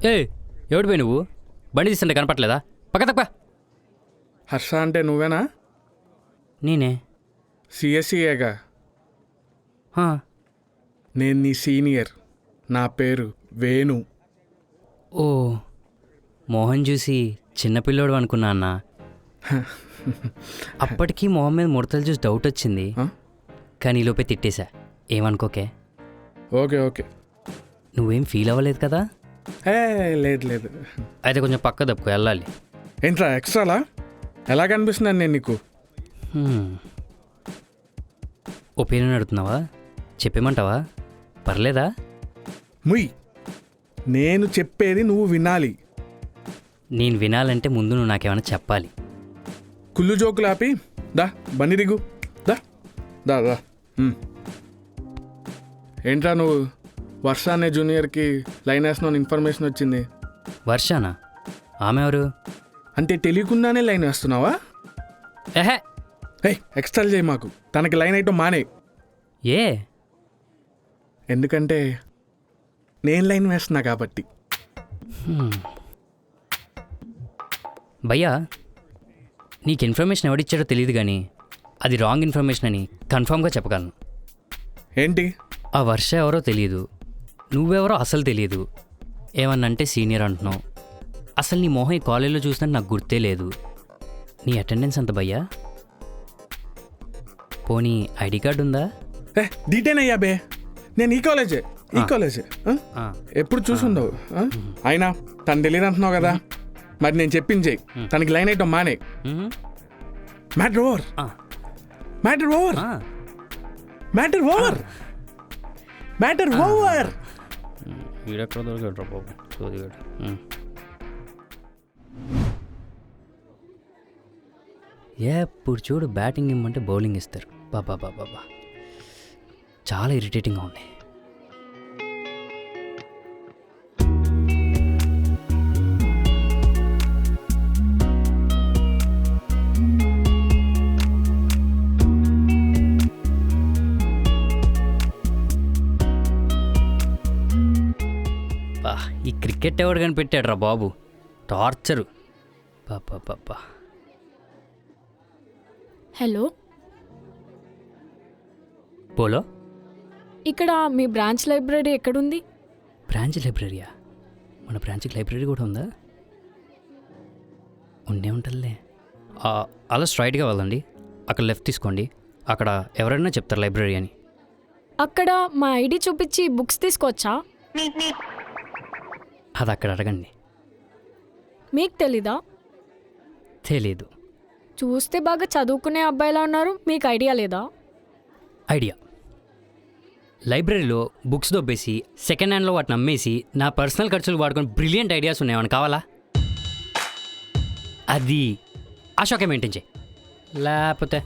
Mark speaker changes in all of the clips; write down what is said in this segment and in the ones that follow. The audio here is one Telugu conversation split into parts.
Speaker 1: ఏ ఎవడిపోయి నువ్వు బండి తీస్తుంటే కనపట్లేదా? పక్క తప్ప.
Speaker 2: హర్ష అంటే నువ్వేనా?
Speaker 1: నేనే.
Speaker 2: సిఎస్సిఏగా.
Speaker 1: హా.
Speaker 2: నేను నీ సీనియర్. నా పేరు వేణు.
Speaker 1: ఓ మోహన్ చూసి చిన్నపిల్లోడు అనుకున్నా అన్న. అప్పటికీ మొహం మీద ముడతలు చూసి డౌట్ వచ్చింది, కానీ ఈలోపే తిట్టేశా. ఏమనుకోకే.
Speaker 2: Okay okay.
Speaker 1: నువ్వేం ఫీల్ అవ్వలేదు కదా?
Speaker 2: లేదు లేదు.
Speaker 1: అయితే కొంచెం పక్క తప్పుకో, వెళ్ళాలి.
Speaker 2: ఏంట్రా ఎక్స్ట్రాలా? ఎలా కనిపిస్తున్నాను నేను నీకు?
Speaker 1: ఒపీనియన్ అడుగుతున్నావా? చెప్పేమంటావా? పర్లేదా?
Speaker 2: ముయ్, నేను చెప్పేది నువ్వు వినాలి.
Speaker 1: నేను వినాలంటే ముందు నువ్వు నాకేమైనా చెప్పాలి.
Speaker 2: కుళ్ళు జోకులు ఆపి దా బండి దిగు. దా దా దా. ఏంట్రా నువ్వు వర్ష అనే జూనియర్కి లైన్ వేసిన ఇన్ఫర్మేషన్ వచ్చింది.
Speaker 1: వర్షానా? ఆమె ఎవరు?
Speaker 2: అంటే తెలియకుండానే లైన్ వేస్తున్నావా?
Speaker 1: ఏహే,
Speaker 2: ఎక్స్ట్రా చేయి మాకు. తనకి లైన్ అయితే మానే.
Speaker 1: ఏ?
Speaker 2: ఎందుకంటే నేను లైన్ వేస్తున్నా కాబట్టి.
Speaker 1: భయ్యా, నీకు ఇన్ఫర్మేషన్ ఎవడిచ్చాడో తెలియదు కానీ అది రాంగ్ ఇన్ఫర్మేషన్ అని కన్ఫామ్గా చెప్పగలను.
Speaker 2: ఏంటి?
Speaker 1: ఆ వర్ష ఎవరో తెలియదు, నువ్వెవరో అసలు తెలియదు. ఏమన్నంటే సీనియర్ అంటున్నావు. అసలు నీ మొహం ఈ కాలేజీలో చూసినట్టు నాకు గుర్తే లేదు. నీ అటెండెన్స్ ఎంత భయ్యా? పోనీ ఐడి కార్డు ఉందా?
Speaker 2: డీటెయిన్ అయ్యా బే. నేను ఈ కాలేజే. ఎప్పుడు చూసుండవు. అయినా తను తెలియదు అంటున్నావు కదా, మరి నేను చెప్పించేయి. తనకి లైన్ అయితే మానే. Matter over. Matter over. Matter over. Matter over.
Speaker 1: వీడెక్కడ దొరికాడు బాబు, చదివాడు. ఎప్పుడు చూడు బ్యాటింగ్ ఇమ్మంటే బౌలింగ్ ఇస్తారు. బాబా బాబా, చాలా ఇరిటేటింగ్గా ఉంది. ఈ క్రికెట్ ఎవడు కనిపెట్టాడు రా బాబు, టార్చరు. పాపా.
Speaker 3: Hello,
Speaker 1: polo.
Speaker 3: ఇక్కడ మీ బ్రాంచ్ లైబ్రరీ ఎక్కడుంది?
Speaker 1: బ్రాంచ్ లైబ్రరీయా? మన బ్రాంచ్కి లైబ్రరీ కూడా ఉందా? ఉండే ఉంటుందిలే. అలా స్ట్రైట్గా వెళ్ళండి, అక్కడ లెఫ్ట్ తీసుకోండి. అక్కడ ఎవరైనా చెప్తారు లైబ్రరీ అని.
Speaker 3: అక్కడ మా ఐడి చూపించి బుక్స్ తీసుకోవచ్చా?
Speaker 1: అది అక్కడ అడగండి.
Speaker 3: మీకు తెలీదా?
Speaker 1: తెలీదు.
Speaker 3: చూస్తే బాగా చదువుకునే అబ్బాయిలా ఉన్నారు, మీకు ఐడియా లేదా?
Speaker 1: ఐడియా. లైబ్రరీలో బుక్స్ దొబ్బేసి సెకండ్ హ్యాండ్లో వాటిని అమ్మేసి నా పర్సనల్ ఖర్చులు వాడుకొని బ్రిలియంట్ ఐడియాస్ ఉన్నాయని కావాలా? అది అశోకే మెయింటైన్ చేయి. లేకపోతే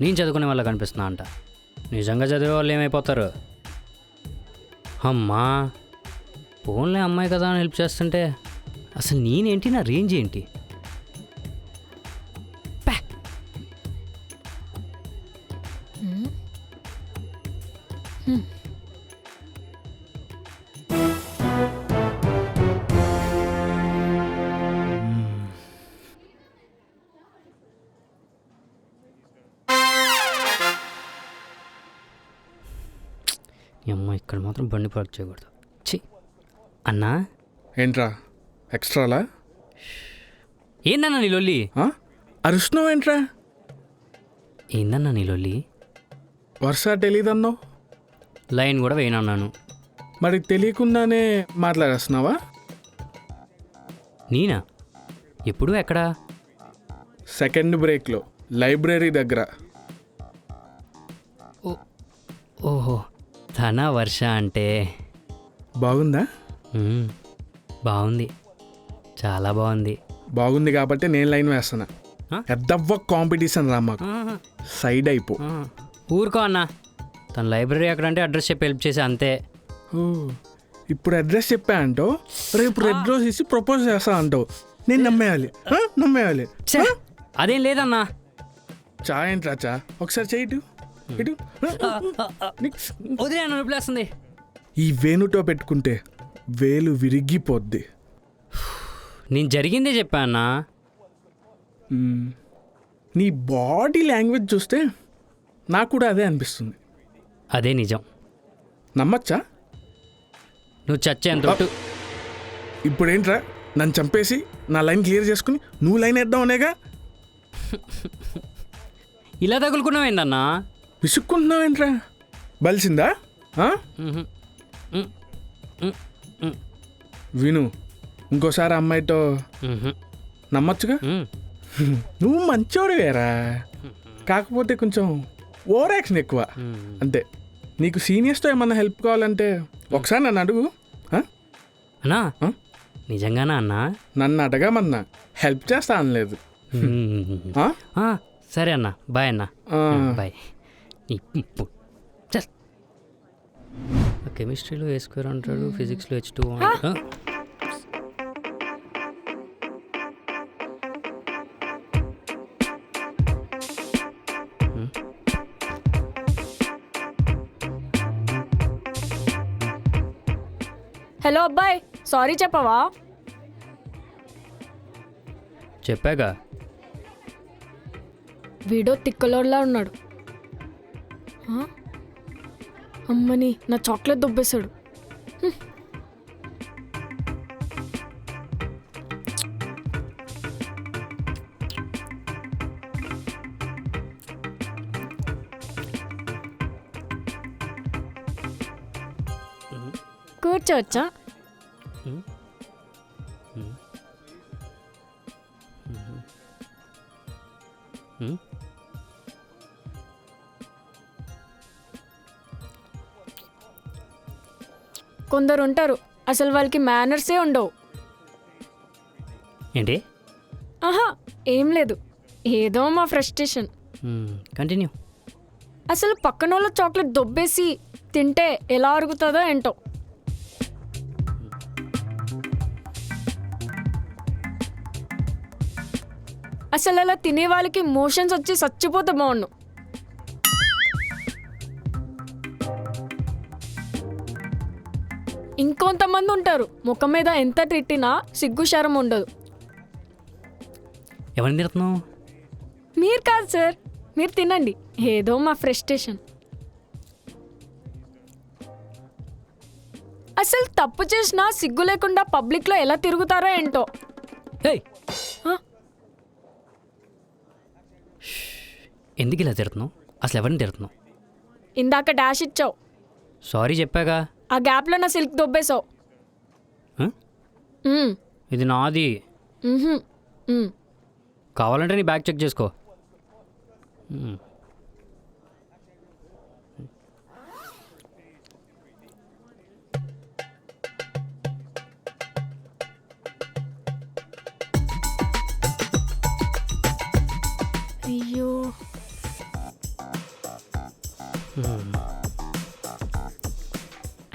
Speaker 1: నేను చదువుకునే వాళ్ళకి కనిపిస్తున్నా అంట. నిజంగా చదివే వాళ్ళు ఏమైపోతారు? అమ్మా, ఫోన్లే అమ్మాయి కదా అని హెల్ప్ చేస్తుంటే అసలు నేనేంటి, నా రేంజ్ ఏంటి? అమ్మ, ఇక్కడ మాత్రం బండి పార్క్ చేయకూడదు. ఛీ అన్నా.
Speaker 2: ఏంట్రా ఎక్స్ట్రాలా?
Speaker 1: ఏందన్నా నీ లొల్లి?
Speaker 2: అరుస్తున్నావు ఏంట్రా?
Speaker 1: ఏందన్నా నీ లొల్లి?
Speaker 2: వర్ష తెలీదన్నావు,
Speaker 1: లైన్ కూడా వేయనన్నాను.
Speaker 2: మరి తెలియకుండానే మాట్లాడేస్తున్నావా?
Speaker 1: నేనా? ఎప్పుడు? ఎక్కడా?
Speaker 2: సెకండ్ బ్రేక్లో లైబ్రరీ దగ్గర.
Speaker 1: ఓహో, తన వర్ష అంటే.
Speaker 2: బాగుందా?
Speaker 1: బాగుంది, చాలా బాగుంది.
Speaker 2: బాగుంది కాబట్టి నేను లైన్ వేస్తున్నా. ఎద్దవ్వ కాంపిటీషన్ రా మాకు. సైడ్ అయిపో.
Speaker 1: ఊరుకో అన్నా, తన లైబ్రరీ ఎక్కడంటే అడ్రస్ చెప్పి హెల్ప్ చేసా అంతే.
Speaker 2: ఇప్పుడు అడ్రస్ చెప్పా అంటావు, రేపు రెడ్ రోజ్ ఇచ్చి ప్రపోజ్ చేస్తా అంటావు. నేను నమ్మేయాలి.
Speaker 1: అదేం లేదన్నా.
Speaker 2: చా ఏంట్రా చా? ఒకసారి చెయ్యి ఇటు.
Speaker 1: వదిలే, నొప్పిలేస్తుంది.
Speaker 2: ఈ వేణుతో పెట్టుకుంటే వేలు విరిగిపోద్ది.
Speaker 1: నేను జరిగిందే చెప్పా అన్నా.
Speaker 2: నీ బాడీ లాంగ్వేజ్ చూస్తే నాకు కూడా అదే అనిపిస్తుంది.
Speaker 1: అదే నిజం.
Speaker 2: నమ్మచ్చా?
Speaker 1: నువ్వు చచ్చేంత
Speaker 2: ఇప్పుడేంట్రా నన్ను చంపేసి నా లైన్ క్లియర్ చేసుకుని నువ్వు లైన్ వేద్దాం అనేగా?
Speaker 1: ఇలా తగులుకున్నావేందన్నా?
Speaker 2: విసుక్కుంటున్నావేంట్రా? బలిసిందా? ఆ? విను, ఇంకోసారి అమ్మాయితో నమ్మచ్చుగా. నువ్వు మంచోడివేరా, కాకపోతే కొంచెం ఓవర్ యాక్షన్ ఎక్కువ అంతే. నీకు సీనియర్స్తో ఏమన్నా హెల్ప్ కావాలంటే ఒకసారి నన్ను అడుగు.
Speaker 1: అన్నా నిజంగానా అన్నా?
Speaker 2: నన్ను అడగమన్నా, హెల్ప్ చేస్తా అనలేదు.
Speaker 1: సరే అన్న, బాయ్ అన్న. బాయ్. చల్. కెమిస్ట్రీలో A² అంటాడు, ఫిజిక్స్లో H2 అంటాడు.
Speaker 3: హలో అబ్బాయి, సారీ చెప్పవా?
Speaker 1: చెప్పాగా.
Speaker 3: వీడో తిక్కలోడ్లా ఉన్నాడు. అమ్మని నా చాక్లెట్ దొబ్బేశాడు. కూర్చోవచ్చా? కొందరు ఉంటారు అసలు వాళ్ళకి మేనర్సే ఉండవు.
Speaker 1: ఏంటి?
Speaker 3: ఆహా ఏం లేదు, ఏదో మా ఫ్రస్ట్రేషన్.
Speaker 1: కంటిన్యూ.
Speaker 3: అసలు పక్కన వాళ్ళ చాక్లెట్ దొబ్బేసి తింటే ఎలా అరుగుతుందో ఏంటో. అసలు అలా తినే వాళ్ళకి మోషన్స్ వచ్చి చచ్చిపోతే బాగుండు. ఇంకొంతమంది ఉంటారు ముఖం మీద ఎంత తిట్టినా సిగ్గు శరం ఉండదు.
Speaker 1: ఎవరిని తిడుతున్నావు?
Speaker 3: మీరు కాదు సార్, మీరు తినండి, ఏదో మా ఫ్రస్ట్రేషన్. అసలు తప్పు చేసినా సిగ్గు లేకుండా పబ్లిక్లో ఎలా తిరుగుతారో ఏంటో.
Speaker 1: ఎందుకు ఇలా తిడుతున్నావు? అసలు ఎవరిని తిడుతున్నావు?
Speaker 3: ఇందాక డాష్ ఇచ్చావు,
Speaker 1: సారీ చెప్పాగా.
Speaker 3: ఆ గ్యాప్లో నా సిల్క్ దొబ్బేశావు.
Speaker 1: ఇది నాది. కావాలంటే నీ బ్యాగ్ చెక్ చేసుకో.
Speaker 3: అయ్యో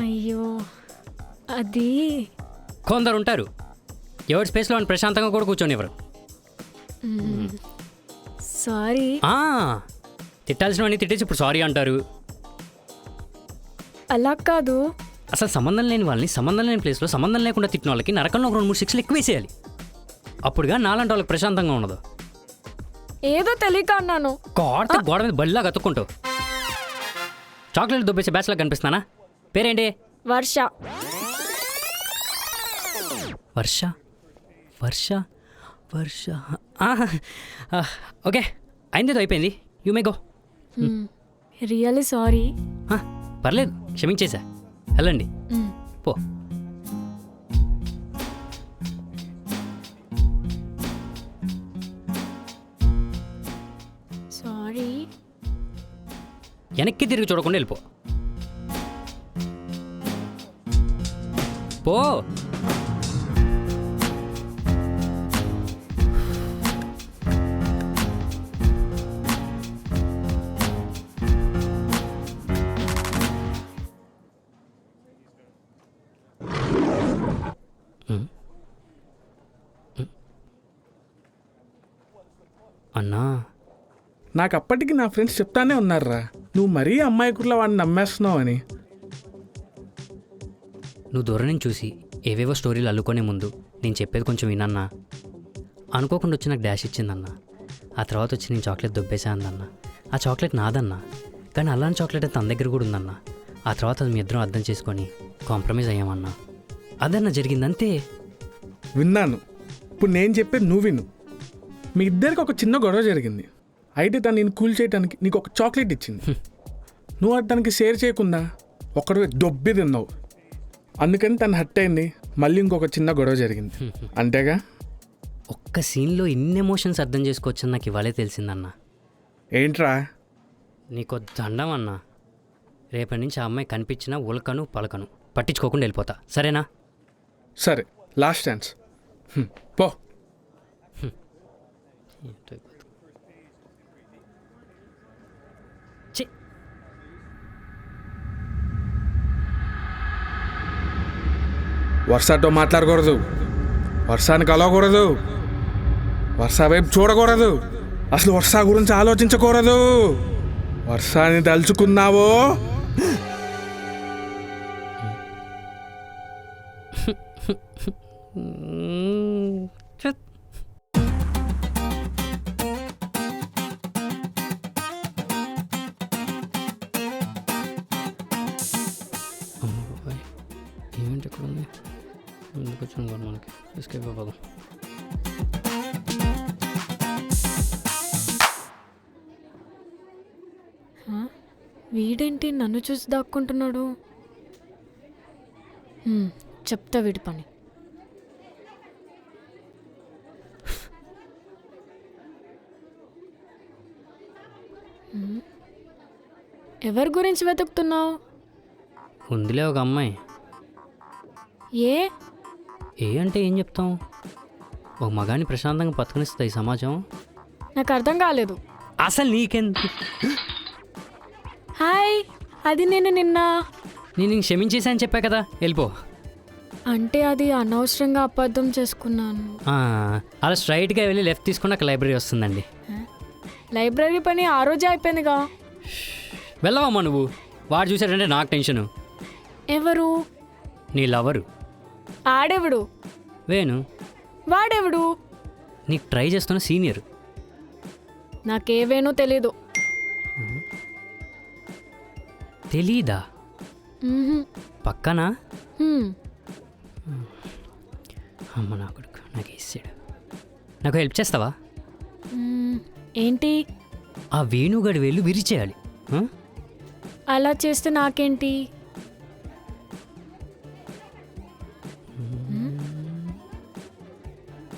Speaker 3: అయ్యో, అది
Speaker 1: కొందరు ఉంటారు ఎవరి స్పేస్లో అని ప్రశాంతంగా కూడా కూర్చొని ఎవరు.
Speaker 3: సారీ.
Speaker 1: తిట్టాల్సినవన్నీ తిట్టేసి ఇప్పుడు సారీ అంటారు.
Speaker 3: అలా కాదు,
Speaker 1: అసలు సంబంధం లేని వాళ్ళని సంబంధం లేని ప్లేస్లో సంబంధం లేకుండా తిట్టిన వాళ్ళకి నరకంలో ఒక 2-3 శిక్షలు ఎక్కువ వేసేయాలి. అప్పుడుగా నాలాంటి వాళ్ళకి ప్రశాంతంగా ఉండదు.
Speaker 3: ఏదో తెలియక అన్నాను.
Speaker 1: గోడ మీద బల్లా గతుక్కుంటావు. చాక్లెట్ దొబ్బేసే బ్యాచ్లా కనిపిస్తున్నానా? పేరేంటి?
Speaker 3: వర్ష.
Speaker 1: వర్ష వర్ష వర్ష. ఓకే, అయింది, అయిపోయింది. You may go.
Speaker 3: Really sorry.
Speaker 1: పర్లేదు, క్షమించేసా. వెళ్ళండి, పో.
Speaker 3: సారీ.
Speaker 1: వెనక్కి తిరిగి చూడకుండా వెళ్ళిపో. పో. అన్నా,
Speaker 2: నాకు అప్పటికి నా ఫ్రెండ్స్ చెప్తానే ఉన్నారా, నువ్వు మరీ అమ్మాయికుర్లా వాడిని నమ్మేస్తున్నావు అని.
Speaker 1: నువ్వు దూరం నుంచి చూసి ఏవేవో స్టోరీలు అల్లుకునే ముందు నేను చెప్పేది కొంచెం వినన్నా. అనుకోకుండా వచ్చి నాకు డాష్ ఇచ్చిందన్న. ఆ తర్వాత వచ్చి నేను చాక్లెట్ దొబ్బేసా అందన్న. ఆ చాక్లెట్ నాదన్నా, కానీ అలాంటి చాక్లెట్ తన దగ్గర కూడా ఉందన్న. ఆ తర్వాత అది మీ ఇద్దరం అర్థం చేసుకొని కాంప్రమైజ్ అయ్యామన్నా. అదన్న జరిగింది అంతే.
Speaker 2: విన్నాను. ఇప్పుడు నేను చెప్పేది నువ్వు విను. మీ ఇద్దరికి ఒక చిన్న గొడవ జరిగింది. అయితే తను నేను కూల్ చేయడానికి నీకు ఒక చాక్లెట్ ఇచ్చింది. నువ్వు అది తనకి షేర్ చేయకుండా ఒకడు దొబ్బి తిన్నావు. అందుకని తను హర్ట్ అయింది. మళ్ళీ ఇంకొక చిన్న గొడవ జరిగింది, అంతేగా?
Speaker 1: ఒక్క సీన్లో ఇన్ని ఎమోషన్స్ అర్థం చేసుకోవచ్చని నాకు ఇవాళే తెలిసిందన్న.
Speaker 2: ఏంట్రా?
Speaker 1: నీకు దండం అన్నా. రేపటి నుంచి ఆ అమ్మాయి కనిపించినా ఉలకను పలకను, పట్టించుకోకుండా వెళ్ళిపోతా, సరేనా?
Speaker 2: సరే, లాస్ట్ ఛాన్స్. పో.
Speaker 1: ఛీ.
Speaker 2: వర్షాతో మాట్లాడకూడదు, వర్షాన్ని కలవకూడదు, వర్ష వైపు చూడకూడదు, అసలు వర్ష గురించి ఆలోచించకూడదు. వర్షాన్ని తలుచుకున్నావో
Speaker 1: చెత్. అమ్మ బాబాయ్, ఏంటి ఇక్కడ ఉంది? ఎందుకు వచ్చాను కూడా మనకి ఎస్కేప్ అవ్వదు.
Speaker 3: వీడేంటి నన్ను చూసి దాక్కుంటున్నాడు? చెప్తా వీడి పని. ఎవరి గురించి వెతుకుతున్నావు?
Speaker 1: ఉందిలే ఒక అమ్మాయి.
Speaker 3: ఏ
Speaker 1: ఏ అంటే ఏం చెప్తాం? ఒక మగాన్ని ప్రశాంతంగా బతకనిస్తుంది ఈ సమాజం.
Speaker 3: నాకు అర్థం కాలేదు.
Speaker 1: అసలు నీకెందుకు?
Speaker 3: హాయ్, అది నేను నిన్న.
Speaker 1: నేను ఇంక క్షమించేసాను చెప్పా కదా, వెళ్ళిపో.
Speaker 3: అంటే అది అనవసరంగా అబద్ధం చేసుకున్నాను.
Speaker 1: అలా స్ట్రైట్గా వెళ్ళి లెఫ్ట్ తీసుకుని అక్కడ లైబ్రరీ వస్తుందండి.
Speaker 3: లైబ్రరీ పని ఆ రోజే అయిపోయిందిగా.
Speaker 1: వెళ్ళవమ్మా నువ్వు. వాడు చూసాడంటే నాకు టెన్షను.
Speaker 3: ఎవరు?
Speaker 1: నీ లవరు.
Speaker 3: ఆడెవడు?
Speaker 1: వేణు.
Speaker 3: వాడెవడు?
Speaker 1: నీకు ట్రై చేస్తున్న సీనియర్.
Speaker 3: నాకేవేనో తెలీదు.
Speaker 1: తెలీదా? పక్కనా? అమ్మ నా కొడుకు నాకు వేసాడు. నాకు హెల్ప్ చేస్తావా?
Speaker 3: ఏంటి?
Speaker 1: ఆ వేణుగాడి వేళ్ళు విరిచేయాలి.
Speaker 3: అలా చేస్తే నాకేంటి?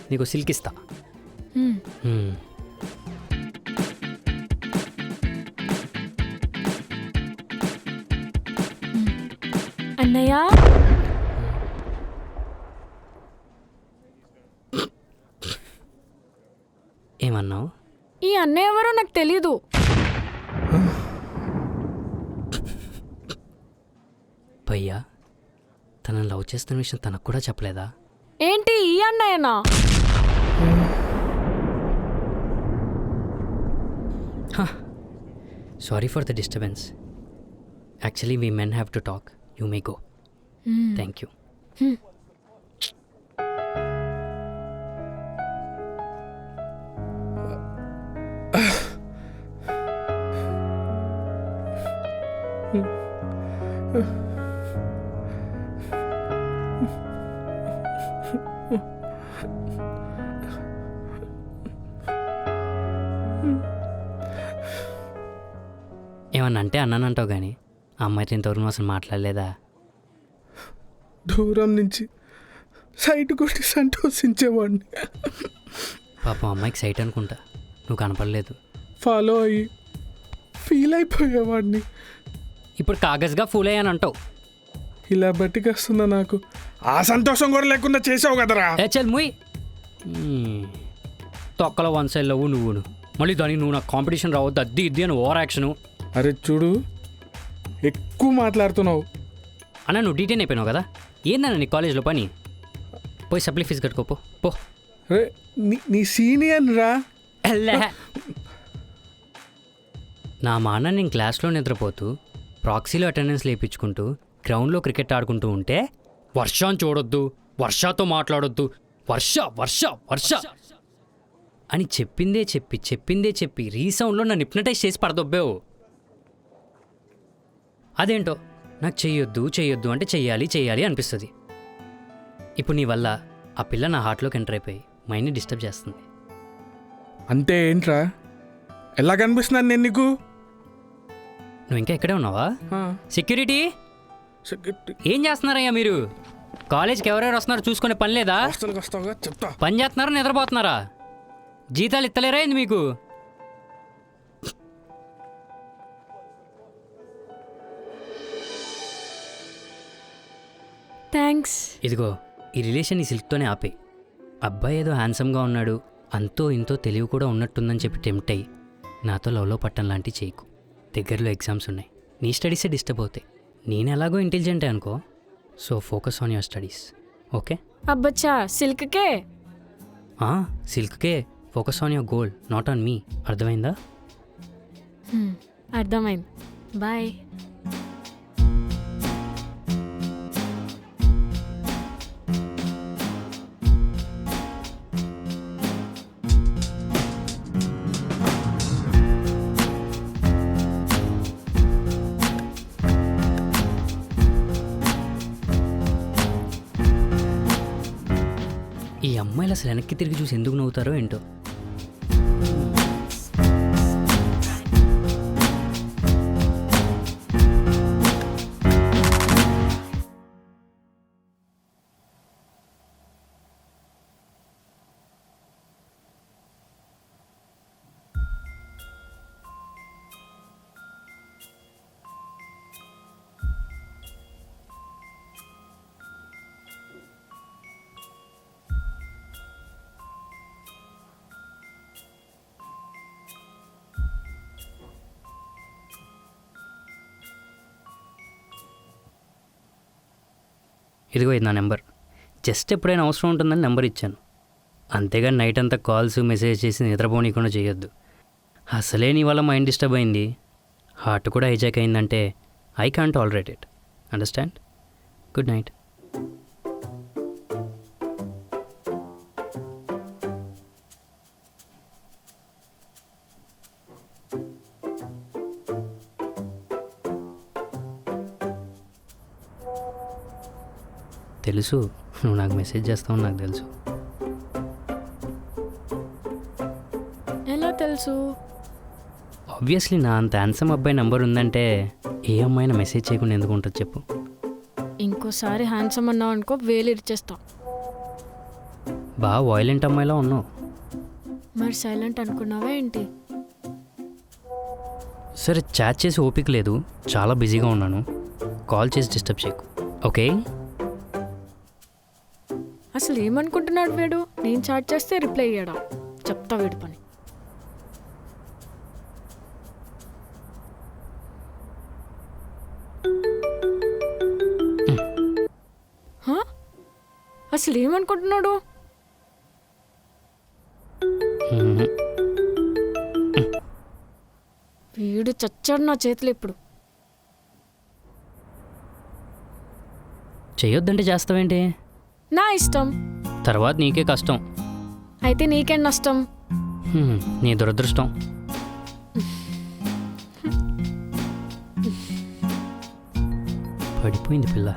Speaker 1: నీకు సిల్క్ ఇస్తా.
Speaker 3: అన్నయ్య,
Speaker 1: ఏమన్నావు?
Speaker 3: ఈ అన్నయ్య ఎవరో నాకు తెలీదు.
Speaker 1: భయ్యా, తనని లవ్ చేస్తున్న విషయం తనకు కూడా చెప్పలేదా?
Speaker 3: ఏంటి ఈ అన్నయ్యనా?
Speaker 1: Sorry for the disturbance. Actually we men have to talk. You may go. Thank you. ఏమన్నా అంటే అన్నానంటావు కానీ ఆ అమ్మాయితో ఇంతవరకు అసలు మాట్లాడలేదా?
Speaker 2: దూరం నుంచి సైట్ కొట్టి సంతోషించేవాడిని.
Speaker 1: పాపం అమ్మాయికి సైట్ అనుకుంటా, నువ్వు కనపడలేదు.
Speaker 2: ఫాలో అయ్యి ఫీల్ అయిపోయేవాడిని.
Speaker 1: ఇప్పుడు కాగజ్గా ఫూల్ అయ్యాను అంటావు.
Speaker 2: ఇలా బట్టికొస్తుందా నాకు? ఆ సంతోషం కూడా లేకుండా చేసావు కదరా.
Speaker 1: చల్ ముయ్. తొక్కలో వన్ సైడ్ లవ్వు నువ్వును, మళ్ళీ దానికి నువ్వు నాకు కాంపిటీషన్ రావద్దు అద్దీ ఇద్ది అని ఓవర్ యాక్షను.
Speaker 2: అరే చూడు, ఎక్కువ మాట్లాడుతున్నావు.
Speaker 1: అన్న నువ్వు డీటెయిన్ అయిపోయినావు కదా. ఏందన్న నీ కాలేజ్లో పని? పోయి సప్లీ ఫీజు కట్టుకోపో పో.
Speaker 2: రే నీ సీనియర్ రా.
Speaker 1: నా మా అన్న నేను క్లాస్లో నిద్రపోతూ ప్రాక్సీలో అటెండెన్స్ లేపించుకుంటూ గ్రౌండ్లో క్రికెట్ ఆడుకుంటూ ఉంటే వర్షాన్ని చూడొద్దు, వర్షాతో మాట్లాడొద్దు, వర్ష వర్ష వర్ష అని చెప్పిందే చెప్పి రీసౌండ్లో నన్ను హిప్నటైజ్ చేసి పడదొబ్బావు. అదేంటో నాకు చెయ్యొద్దు అంటే చెయ్యాలి అనిపిస్తుంది. ఇప్పుడు నీ వల్ల ఆ పిల్ల నా హార్ట్లోకి ఎంటర్ అయిపోయి మైండ్ని డిస్టర్బ్ చేస్తుంది.
Speaker 2: అంతే ఏంట్రా? ఎలా కనిపిస్తున్నాను నేను నీకు?
Speaker 1: నువ్వు ఇంకా ఇక్కడే ఉన్నావా? సెక్యూరిటీ
Speaker 2: సెక్యూరిటీ
Speaker 1: ఏం చేస్తున్నారయ్యా మీరు? కాలేజ్కి ఎవరెవరు వస్తున్నారో చూసుకునే పని లేదా?
Speaker 2: హాస్టల్కి వస్తావుగా చెప్తా.
Speaker 1: పని చేస్తున్నారా నిద్రపోతున్నారా? జీతాలు ఇత్తలేరా ఏంది మీకు?
Speaker 3: థ్యాంక్స్.
Speaker 1: ఇదిగో ఈ రిలేషన్ ఈ సిల్క్తోనే ఆపే. అబ్బాయి ఏదో హ్యాండ్సమ్గా ఉన్నాడు, అంతో ఇంతో తెలివి కూడా ఉన్నట్టుందని చెప్పి టెంప్ట్ అయ్యి నాతో లవ్లో పట్టం లాంటివి చేయకు. దగ్గరలో ఎగ్జామ్స్ ఉన్నాయి, నీ స్టడీసే డిస్టర్బ్ అవుతాయి. నేను ఎలాగో ఇంటెలిజెంటే అనుకో, so focus on your studies. Okay?
Speaker 3: అబ్బచ్చా సిల్క్కే.
Speaker 1: సిల్క్కే focus on your goal, not on me. అర్థమైందా?
Speaker 3: అర్థమైంది. బాయ్.
Speaker 1: ఈ అమ్మాయిలు అసలు వెనక్కి తిరిగి చూసి ఎందుకు నవ్వుతారో ఏంటో. ఇదిగో ఇది నా నెంబర్. జస్ట్ ఎప్పుడైనా అవసరం ఉంటుందని నెంబర్ ఇచ్చాను. అంతేగాని నైట్ అంతా కాల్స్ మెసేజ్ చేసి నిద్రపోనీకుండా చేయొద్దు. అసలే నీ వల్ల మైండ్ డిస్టర్బ్ అయింది, హార్ట్ కూడా హైజాక్ అయిందంటే I can't tolerate it. Understand? Good night. తెలుసు నువ్వు నాకు మెసేజ్ చేస్తావు, నాకు తెలుసు.
Speaker 3: ఎలా తెలుసు?
Speaker 1: ఆబ్వియస్లీ నా అంత హ్యాండ్సమ్ అబ్బాయి నెంబర్ ఉందంటే ఏ అమ్మాయినా మెసేజ్ చేయకుండా ఎందుకు ఉంటుంది చెప్పు?
Speaker 3: ఇంకోసారి హ్యాండ్సమ్ అన్నావు అనుకో, వేలు ఇరిచేస్తాం.
Speaker 1: బాగా వాయిలెంట్ అమ్మాయిలా ఉన్నావు.
Speaker 3: మరి సైలెంట్ అనుకున్నావా ఏంటి?
Speaker 1: సరే, చాట్ చేసి ఓపిక లేదు, చాలా బిజీగా ఉన్నాను. కాల్ చేసి డిస్టర్బ్ చేయకు, ఓకే?
Speaker 3: అసలు ఏమనుకుంటున్నాడు వీడు? నేను చాట్ చేస్తే రిప్లై ఇయ్యడా? చెప్తా వీడి పని. అసలు ఏమనుకుంటున్నాడు? వీడు చచ్చాడు నా చేతులు ఇప్పుడు.
Speaker 1: చెయ్యొద్దంటే చేస్తావేంటి?
Speaker 3: నా ఇష్టం.
Speaker 1: తర్వాత నీకే కష్టం.
Speaker 3: అయితే నీకేం నష్టం?
Speaker 1: నీ దురదృష్టం. పడిపోయింది పిల్ల.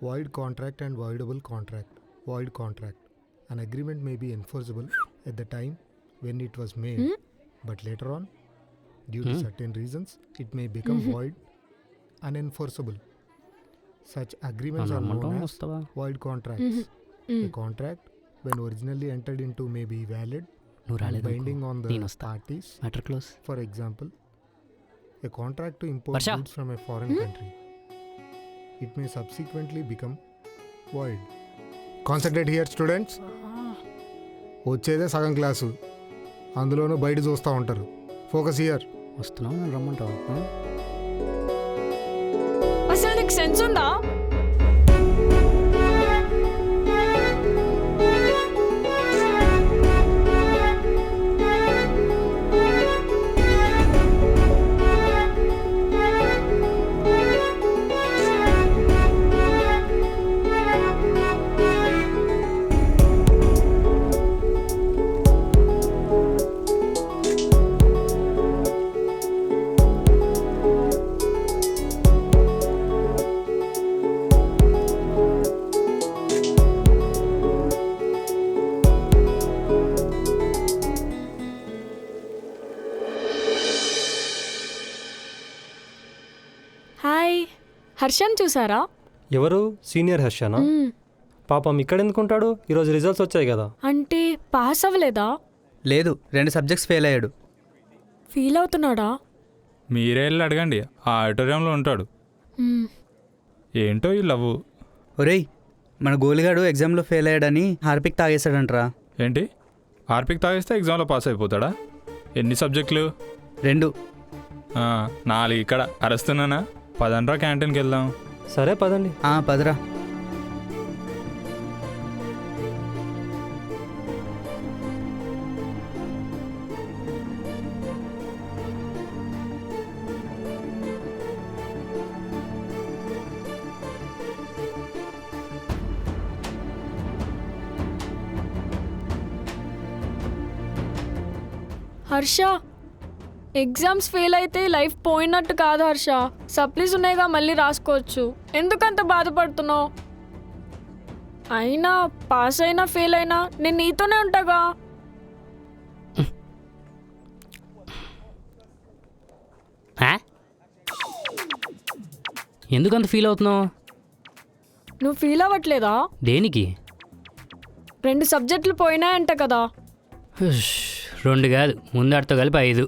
Speaker 4: Void contract and voidable contract. Void contract. An agreement may be enforceable at the time when it was made, but later on, due to certain reasons, it may become void, unenforceable. Such agreements are known as void contracts. A contract, when originally entered into, may be valid and binding on the parties.
Speaker 1: Matter close.
Speaker 4: For example, a contract to import goods from a foreign country. It may subsequently become void. Concentrate here, students. వచ్చేదే సగం క్లాసు, అందులోనూ బయట చూస్తూ ఉంటారు. Focus here.
Speaker 1: వస్తున్నావు నన్ను రమ్మంటావు ఆ?
Speaker 3: అసలు నీకు సెన్స్ ఉందా? హాయ్, హర్షన్ చూసారా?
Speaker 5: ఎవరు? సీనియర్ హర్షనా? పాపం ఇక్కడ ఎందుకుంటాడు? ఈరోజు రిజల్ట్స్ వచ్చాయి కదా.
Speaker 3: అంటే పాస్ అవ్వలేదా?
Speaker 6: లేదు, 2 సబ్జెక్ట్స్ ఫెయిల్ అయ్యాడు.
Speaker 3: ఫీల్ అవుతున్నాడా?
Speaker 7: మీరే వెళ్ళి అడగండి, ఆ ఆడిటోరియంలో ఉంటాడు.
Speaker 3: మ్మ్.
Speaker 7: ఏంటో ఈ లవ్.
Speaker 6: ఒరేయ్, మన గోలిగాడు ఎగ్జామ్లో ఫెయిల్ అయ్యాడని హార్పిక్ తాగేశాడంట్రా.
Speaker 7: ఏంటి, హార్పిక్ తాగేస్తే ఎగ్జామ్లో పాస్ అయిపోతాడా? ఎన్ని సబ్జెక్టులు?
Speaker 6: 2.
Speaker 7: 4 ఇక్కడ అరుస్తున్నానా? పదండ్రా క్యాంటీన్కి వెళ్దాం.
Speaker 5: సరే పదండి.
Speaker 6: పదరా.
Speaker 3: హర్ష, ఎగ్జామ్స్ ఫెయిల్ అయితే లైఫ్ పోయినట్టు కాదు హర్ష. సప్లీస్ ఉన్నాయిగా, మళ్ళీ రాసుకోవచ్చు. ఎందుకంత బాధపడుతున్నావు? అయినా పాస్ అయినా ఫెయిల్ అయినా నేను నీతోనే ఉంటాగా.
Speaker 1: ఆ? ఎందుకంత ఫీల్ అవుతున్నావు?
Speaker 3: నువ్వు ఫీల్ అవ్వట్లేదా?
Speaker 1: దేనికి?
Speaker 3: 2 సబ్జెక్టులు పోయినాయంట కదా.
Speaker 1: హుష్, 2 కాదు, ముందడితో కలిపి 5.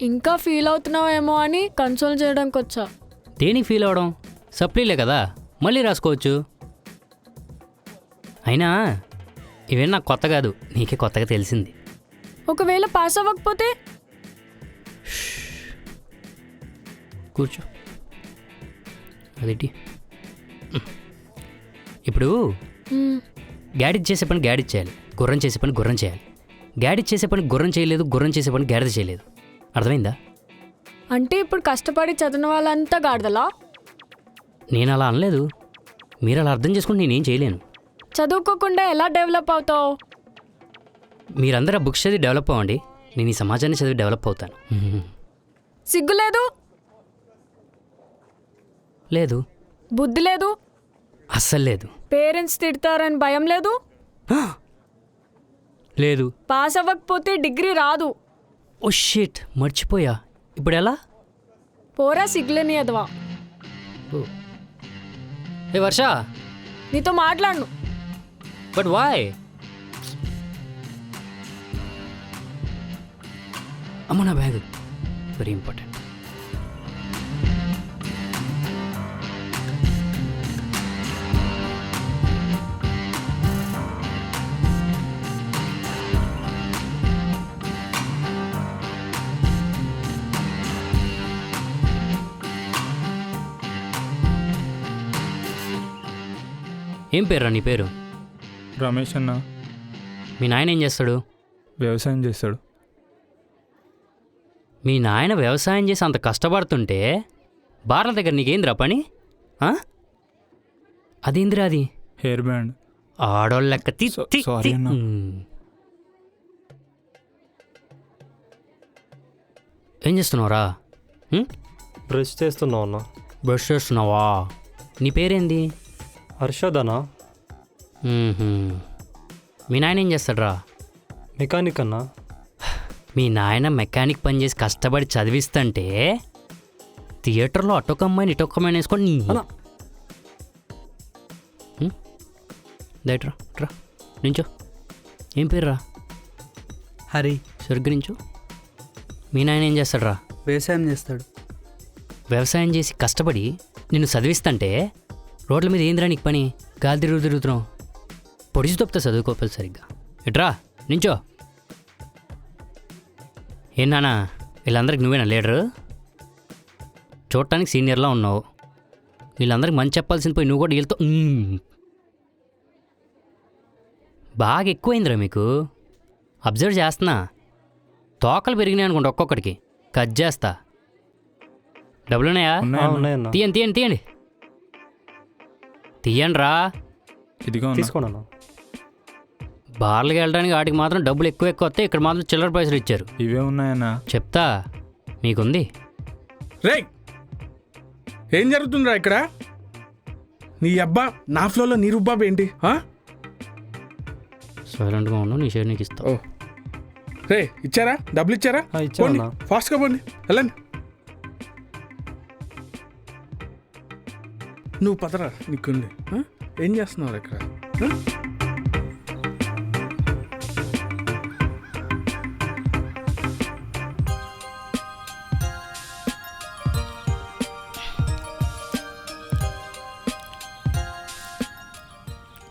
Speaker 3: ఇంకా ఫీల్ అవుతున్నావేమో అని కన్సోల్ చేయడానికి వచ్చా.
Speaker 1: దేనికి ఫీల్ అవ్వడం? సప్లీలే కదా, మళ్ళీ రాసుకోవచ్చు. అయినా ఇవేం నాకు కొత్త కాదు, నీకే కొత్తగా తెలిసింది.
Speaker 3: ఒకవేళ పాస్ అవ్వకపోతే?
Speaker 1: కూర్చో. అదేంటి ఇప్పుడు
Speaker 3: మ్మ్.
Speaker 1: గాడిద చేసే పని గాడిద చేయాలి, గుర్రం చేసే పని గుర్రం చేయాలి. గాడిద చేసే పని గుర్రం చేయలేదు, గుర్రం చేసే పని గాడిద చేయలేదు. అర్థమైందా?
Speaker 3: అంటే ఇప్పుడు కష్టపడి చదివిన వాళ్ళంతా గాడిదలా?
Speaker 1: నేను అలా అనలేదు, మీరు అలా అర్థం చేసుకుంటే నేనేం చేయలేను.
Speaker 3: చదువుకోకుండా ఎలా డెవలప్ అవుతావు?
Speaker 1: మీరందరూ ఆ బుక్స్ చదివి డెవలప్ అవ్వండి, నేను ఈ సమాజాన్ని చదివి డెవలప్ అవుతాను.
Speaker 3: సిగ్గు లేదు,
Speaker 1: లేదు,
Speaker 3: బుద్ధి లేదు,
Speaker 1: అస్సలు లేదు.
Speaker 3: పేరెంట్స్ తిడతారని భయం లేదు,
Speaker 1: లేదు.
Speaker 3: పాస్ అవ్వకపోతే డిగ్రీ రాదు.
Speaker 1: ఓ షిట్, మర్చిపోయా. ఇప్పుడు ఎలా?
Speaker 3: పోరా సిగ్గులేని ఎదవా.
Speaker 1: ఏ వర్ష,
Speaker 3: నీతో మాట్లాడను.
Speaker 1: But why? అమ్మ నా బ్యాగ్, వెరీ ఇంపార్టెంట్. ఏం పేరురా నీ పేరు?
Speaker 7: రమేష్ అన్న
Speaker 1: మీ నాయన ఏం చేస్తాడు?
Speaker 7: వ్యవసాయం చేస్తాడు.
Speaker 1: మీ నాయన వ్యవసాయం చేసి అంత కష్టపడుతుంటే బార్ల దగ్గర నీకేందిరా పని? అదేందిరా అది?
Speaker 7: Hair band.
Speaker 1: ఆడోళ్ళ లెక్క
Speaker 7: సారీ అన్న.
Speaker 1: ఏం చేస్తున్నావురా?
Speaker 5: బ్రష్ చేస్తున్నావు అన్న.
Speaker 1: బ్రష్ చేస్తున్నావా? నీ పేరేంది?
Speaker 5: హర్షదనా?
Speaker 1: మీ నాయన ఏం చేస్తాడ్రా?
Speaker 5: మెకానిక్ అన్నా.
Speaker 1: మీ నాయన మెకానిక్ పని చేసి కష్టపడి చదివిస్తుంటే థియేటర్లో అటొక అమ్మాయిని ఇటొక అమ్మాయిని వేసుకొని నీ దయట్రా రా నించో. ఏం పేరు రా?
Speaker 6: హరి.
Speaker 1: సరిగ్గా నించో. మీ నాయన ఏం చేస్తాడ్రా?
Speaker 6: వ్యవసాయం చేస్తాడు.
Speaker 1: వ్యవసాయం చేసి కష్టపడి నిన్ను చదివిస్తుంటే రోడ్ల మీద ఏందిరా నీకు పని? గాలి తిరుగుతున్నావు. పొడిచి తప్పితే చదువుకోవాలి సరిగ్గా. ఎట్రా నించో. ఏం నాన్న వీళ్ళందరికి నువ్వేనా లీడరు? చూడటానికి సీనియర్లా ఉన్నావు. వీళ్ళందరికి మంచి చెప్పాల్సింది పోయి నువ్వు కూడా వీళ్ళతో బాగా ఎక్కువైందిరా మీకు. అబ్జర్వ్ చేస్తున్నా. తోకలు పెరిగినాయి అనుకోండి ఒక్కొక్కడికి. కట్ చేస్తా. డబ్బులున్నాయా?
Speaker 5: ఉన్నాయన్న.
Speaker 1: తీయండి తీయండి రా.
Speaker 7: ఇదిగో అన్న.
Speaker 5: తీసుకోండి.
Speaker 1: బార్లకు వెళ్ళడానికి వాటికి మాత్రం డబ్బులు ఎక్కువ వస్తాయి. ఇక్కడ మాత్రం చిల్లర పైసలు ఇచ్చారు.
Speaker 7: ఇవే ఉన్నాయన్నా.
Speaker 1: చెప్తా మీకుంది.
Speaker 2: రేయ్, ఏం జరుగుతుందిరా ఇక్కడ? నీ అబ్బా నా ఫ్లోలో నీ రుబ్బాబు ఏంటి?
Speaker 1: సైలెంట్గా ఉన్నావు. నీ షేర్ నీకు ఇస్తా.
Speaker 2: ఓ రే, ఇచ్చారా? డబ్బులు ఇచ్చారా? పోండి,
Speaker 5: ఇచ్చాను.
Speaker 2: ఫాస్ట్గా పోండి, వెళ్ళండి. నువ్వు పదరా, నీకుంది. ఏం చేస్తున్నావు ఇక్కడ?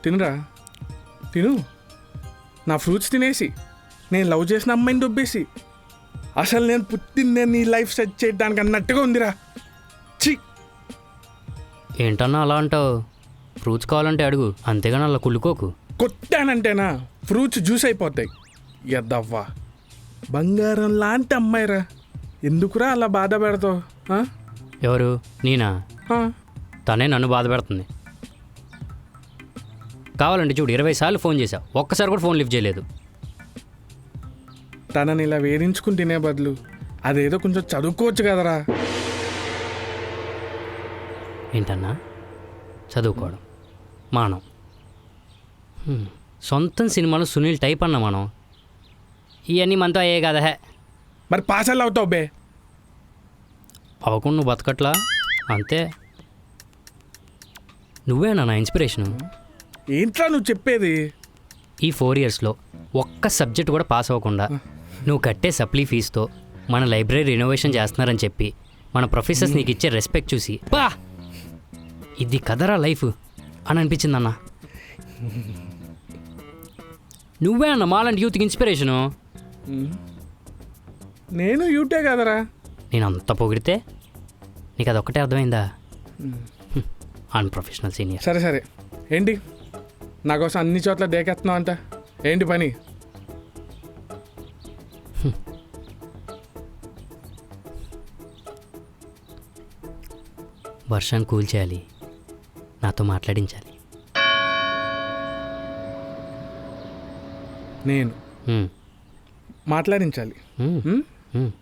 Speaker 2: తినురా, తిను. నా ఫ్రూట్స్ తినేసి నేను లవ్ చేసిన అమ్మాయిని దొబ్బేసి అసలు నేను పుట్టిందే నీ లైఫ్ సెట్ చేయడానికి అన్నట్టుగా ఉందిరా. ఛీ,
Speaker 1: ఏంటన్నా అలా అంటావు? ఫ్రూట్స్ కావాలంటే అడుగు, అంతేగాని అలా కుళ్ళుకోకు.
Speaker 2: కొట్టానంటేనా ఫ్రూట్స్ జ్యూస్ అయిపోతాయి. ఎద్దవ్వా, బంగారం లాంటి అమ్మాయిరా, ఎందుకురా అలా బాధ పెడతావు?
Speaker 1: ఎవరు? నేనా? తనే నన్ను బాధ పెడుతుంది. కావాలంటే చూడు, 20 సార్లు ఫోన్ చేశా, ఒక్కసారి కూడా ఫోన్ లిఫ్ట్ చేయలేదు.
Speaker 2: తనని ఇలా వేధించుకుని తినే బదులు అదేదో కొంచెం చదువుకోవచ్చు కదరా.
Speaker 1: ఏంటన్నా? చదువుకోవడం మానం. సొంతం సినిమాలో సునీల్ టైప్ అన్నా మనం. ఇవన్నీ మనతో అయ్యే కదా.
Speaker 2: మరి పాస్ ఎలా అవుతావు బే?
Speaker 1: అవ్వకుండా నువ్వు బతకట్లా అంతే. నువ్వేనా నా ఇన్స్పిరేషను?
Speaker 2: ఏంట్రా నువ్వు చెప్పేది?
Speaker 1: ఈ 4 ఇయర్స్లో ఒక్క సబ్జెక్ట్ కూడా పాస్ అవ్వకుండా నువ్వు కట్టే సప్లీ ఫీజుతో మన లైబ్రరీ రినోవేషన్ చేస్తున్నారని చెప్పి మన ప్రొఫెసర్స్ నీకు ఇచ్చే రెస్పెక్ట్ చూసి బా ఇది కదరా లైఫ్ అని అనిపించిందన్న. నువ్వే అన్న మాలాంటి యూత్కి ఇన్స్పిరేషను.
Speaker 2: నేను యూటే కదరా.
Speaker 1: నేను అంత పొగిడితే నీకు అదొక్కటే అర్థమైందా? Unprofessional senior.
Speaker 2: సరే సరే, ఏంటి నా కోసం అన్ని చోట్ల దేకెత్తున్నావు అంట? ఏంటి పని?
Speaker 1: వర్షాన్ని కూల్ చేయాలి, నాతో మాట్లాడించాలి.
Speaker 2: నేను
Speaker 1: హ్మ్.
Speaker 2: మాట్లాడించాలి.
Speaker 1: హ్మ్.
Speaker 2: హ్మ్?
Speaker 1: హ్మ్.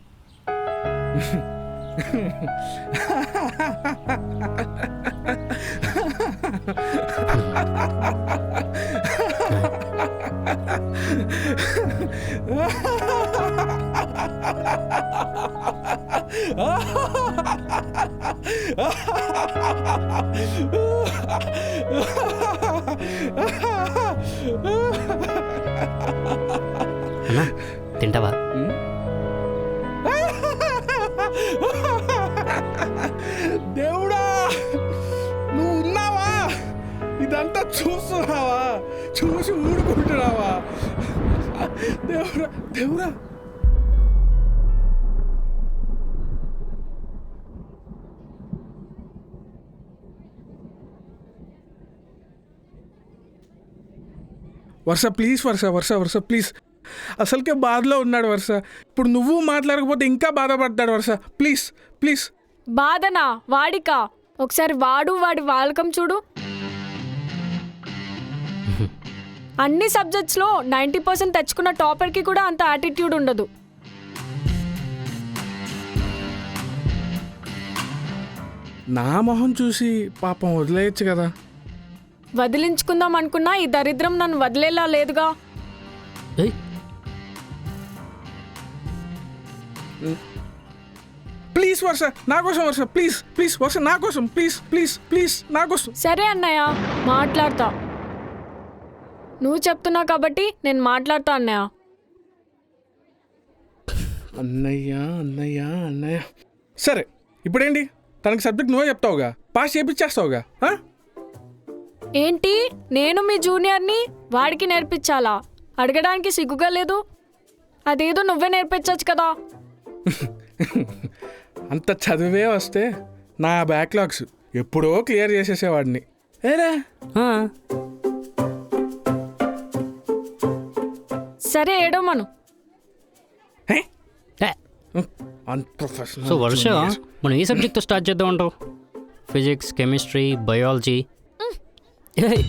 Speaker 1: అన్నా తింటావా?
Speaker 2: దేవుడా, నువ్వు ఉన్నావా? ఇదంతా చూస్తున్నావా? చూసి ఊడుకుంటున్నావా? దేవుడా దేవుడా. Varsha please, Varsha Varsha Varsha please. అసలుకే బాధలో ఉన్నాడు వర్ష. ఇప్పుడు నువ్వు మాట్లాడకపోతే ఇంకా బాధపడతాడు వర్ష. Please please.
Speaker 3: బాధనా? వాడికా? ఒకసారి వాడి వాలకం చూడు. అన్ని సబ్జెక్ట్స్లో 90% తెచ్చుకున్న టాపర్కి కూడా అంత యాటిట్యూడ్ ఉండదు.
Speaker 2: నా మొహం చూసి పాపం వదిలేయచ్చు కదా.
Speaker 3: వదిలించుకుందాం అనుకున్నా ఈ దరిద్రం నన్ను వదిలేలా లేదుగా.
Speaker 1: ఏయ్,
Speaker 2: ప్లీజ్ వర్ష, నా కోసం వర్ష, ప్లీజ్ ప్లీజ్ వర్ష, నా కోసం ప్లీజ్ ప్లీజ్ ప్లీజ్, నా కోసం.
Speaker 3: సరే అన్నయ్య, మాట్లాడతా. నువ్వు చెప్తున్నావు కాబట్టి నేను మాట్లాడతా అన్నయ్య.
Speaker 2: అన్నయ్య అన్నయ్య అన్నయ్య. సరే, ఇప్పుడేంటి? తనకి సబ్జెక్ట్ నువ్వే చెప్తావుగా, పాస్ చేయించేస్తావుగా.
Speaker 3: ఏంటి నేను మీ జూనియర్ని వాడికి నేర్పించాలా? అడగడానికి సిగ్గుగా లేదు? అదేదో నువ్వే నేర్పించచ్చు కదా.
Speaker 2: అంత చదివే వస్తే నా బ్యాక్లాగ్స్ ఎప్పుడో క్లియర్ చేసేసేవాడిని. ఏరా
Speaker 1: ఆ,
Speaker 3: సరే ఏడవమను.
Speaker 2: హే?
Speaker 1: ఏ,
Speaker 2: అన్ప్రొఫెషనల్
Speaker 1: సో వర్ష
Speaker 2: junior.
Speaker 1: మనం ఏ సబ్జెక్ట్తో స్టార్ట్ చేద్దాం అంటావు? Physics, chemistry, biology? ఏయ్,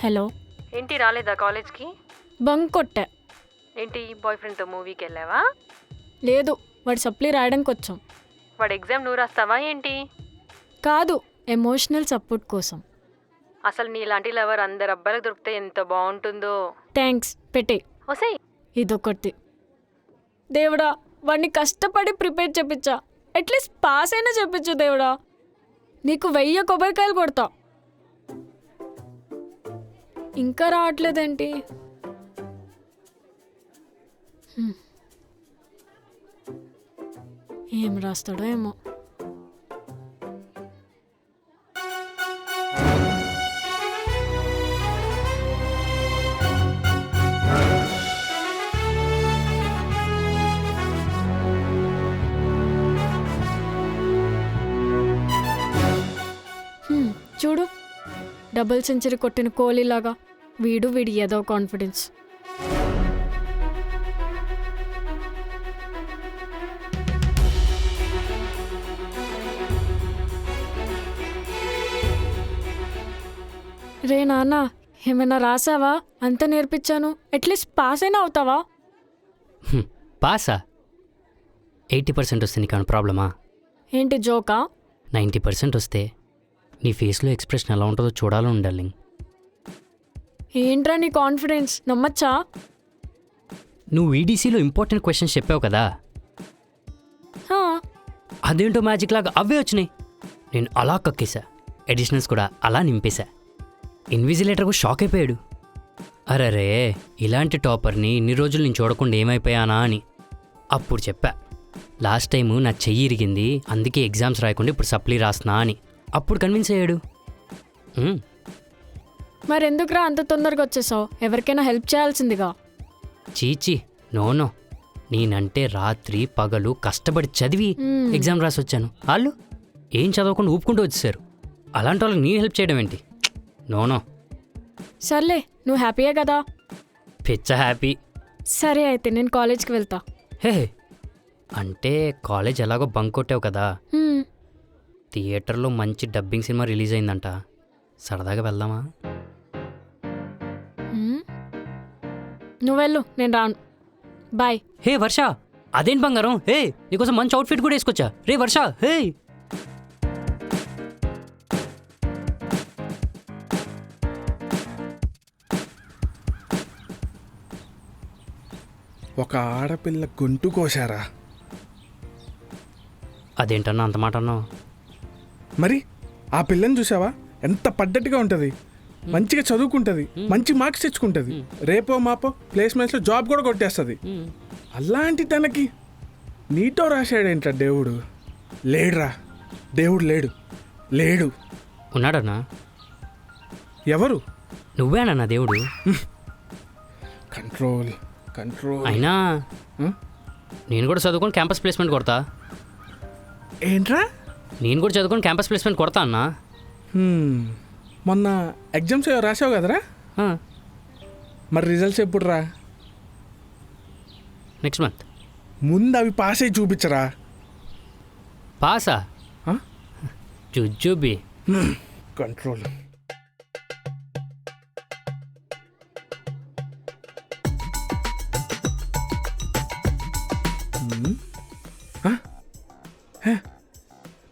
Speaker 3: హలో,
Speaker 8: ఏంటి రాలేదా కాలేజ్కి?
Speaker 3: బంక్ కొట్టా.
Speaker 8: ఏంటి బాయ్ ఫ్రెండ్తో మూవీకి వెళ్ళావా?
Speaker 3: లేదు, వాడు సప్లీ రాయడానికి వచ్చాం.
Speaker 8: వాడు ఎగ్జామ్ నువ్వు రాస్తావా ఏంటి?
Speaker 3: కాదు, ఎమోషనల్ సపోర్ట్ కోసం.
Speaker 8: అసలు నీలాంటి లవర్ అందరు అబ్బాయిలకు దొరికితే ఎంత బాగుంటుందో.
Speaker 3: థ్యాంక్స్, పెట్టే.
Speaker 8: వసే
Speaker 3: ఇదొకటి. దేవుడా, వాడిని కష్టపడి ప్రిపేర్ చేపించా. అట్లీస్ట్ పాస్ అయినా చెప్పించు దేవుడా. నీకు 1000 కొబ్బరికాయలు కొడతా. ఇంకా రావట్లేదేంటి? ఏం రాస్తాడో ఏమో. చూడు, డబుల్ సెంచరీ కొట్టిన కోహ్లీలాగా వీడి ఏదో కాన్ఫిడెన్స్. రే నాన్న, ఏమైనా రాసావా? అంత నేర్పించాను, అట్లీస్ట్ పాస్ అయినా అవుతావా?
Speaker 1: పాసా? 80% వస్తే నీకు ప్రాబ్లమా?
Speaker 3: ఏంటి జోకా?
Speaker 1: 90% వస్తే నీ ఫేస్లో ఎక్స్ప్రెషన్ ఎలా ఉంటుందో చూడాలని ఉండాలి.
Speaker 3: ఏంట్రా నీ కాన్ఫిడెన్స్, నమ్మచ్చా?
Speaker 1: నువ్వు ఈడీసీలో ఇంపార్టెంట్ క్వశ్చన్స్ చెప్పావు కదా,
Speaker 3: హా,
Speaker 1: అదేంటో మ్యాజిక్ లాగా అవే వచ్చినాయి. నేను అలా కక్కేసా, ఎడిషనల్స్ కూడా అలా నింపేశా. ఇన్విజిలేటర్ కూడా షాక్ అయిపోయాడు. అరరే, ఇలాంటి టాపర్ని ఇన్ని రోజులు నేను చూడకుండా ఏమైపోయానా అని. అప్పుడు చెప్పా, లాస్ట్ టైము నా చెయ్యి ఇరిగింది, అందుకే ఎగ్జామ్స్ రాయకుండా ఇప్పుడు సప్లీ రాస్తున్నా అని. అప్పుడు కన్విన్స్ అయ్యాడు.
Speaker 3: మరెందుకురా అంత తొందరగా వచ్చేసావు? ఎవరికైనా హెల్ప్ చేయాల్సిందిగా.
Speaker 1: చీచి, నోనో, నేనంటే రాత్రి పగలు కష్టపడి చదివి ఎగ్జామ్ రాసి వచ్చాను. వాళ్ళు ఏం చదవకుండా ఊపుకుంటూ వచ్చేసారు. అలాంటి వాళ్ళకి నేను హెల్ప్ చేయడం ఏంటి? నోనో.
Speaker 3: సర్లే, నువ్వు హ్యాపీయే కదా?
Speaker 1: పిచ్చ హ్యాపీ.
Speaker 3: సరే అయితే నేను కాలేజ్కి వెళ్తా.
Speaker 1: హే, అంటే కాలేజ్ ఎలాగో బంక్ కొట్టావు కదా,
Speaker 3: హ్మ్,
Speaker 1: థియేటర్లో మంచి డబ్బింగ్ సినిమా రిలీజ్ అయిందంట, సరదాగా వెళ్దామా?
Speaker 3: హ్మ్. నువ్వు వెళ్ళు, నేను రాను. బాయ్.
Speaker 1: హే వర్ష, అదేంటి బంగారం? హే, నీకోసం మంచి అవుట్ఫిట్ కూడా వేసుకొచ్చా. రే వర్ష, హే.
Speaker 2: ఒక ఆడపిల్ల గొంతు కోశారా?
Speaker 1: అదేంటన్నా అంత మాట అన్నావు?
Speaker 2: మరి ఆ పిల్లని చూసావా? ఎంత పద్ధతిగా ఉంటుంది, మంచిగా చదువుకుంటుంది, మంచి మార్క్స్ తెచ్చుకుంటుంది, రేపో మాపో ప్లేస్మెంట్స్లో జాబ్ కూడా కొట్టేస్తుంది. అలాంటి తనకి నీతో రాశాడేంట్రా దేవుడు? లేడురా, దేవుడు లేడు, లేడు.
Speaker 1: ఉన్నాడన్నా?
Speaker 2: ఎవరు?
Speaker 1: నువ్వేనన్నా దేవుడు.
Speaker 2: Control, control.
Speaker 1: అయినా
Speaker 2: హ్మ్?
Speaker 1: నేను కూడా చదువుకొని క్యాంపస్ ప్లేస్మెంట్ కొడతా.
Speaker 2: ఏంట్రా?
Speaker 1: నేను కూడా చదువుకొని క్యాంపస్ ప్లేస్మెంట్ కొడతా అన్నా.
Speaker 2: మొన్న ఎగ్జామ్స్ రాసావు కదరా?
Speaker 1: ఆ,
Speaker 2: మరి రిజల్ట్స్ ఎప్పుడు రా?
Speaker 1: Next month.
Speaker 2: ముందు అవి పాస్ అయ్యి చూపించరా.
Speaker 1: పాసా?
Speaker 2: ఆ?
Speaker 1: జుజుబి.
Speaker 2: కంట్రోల్.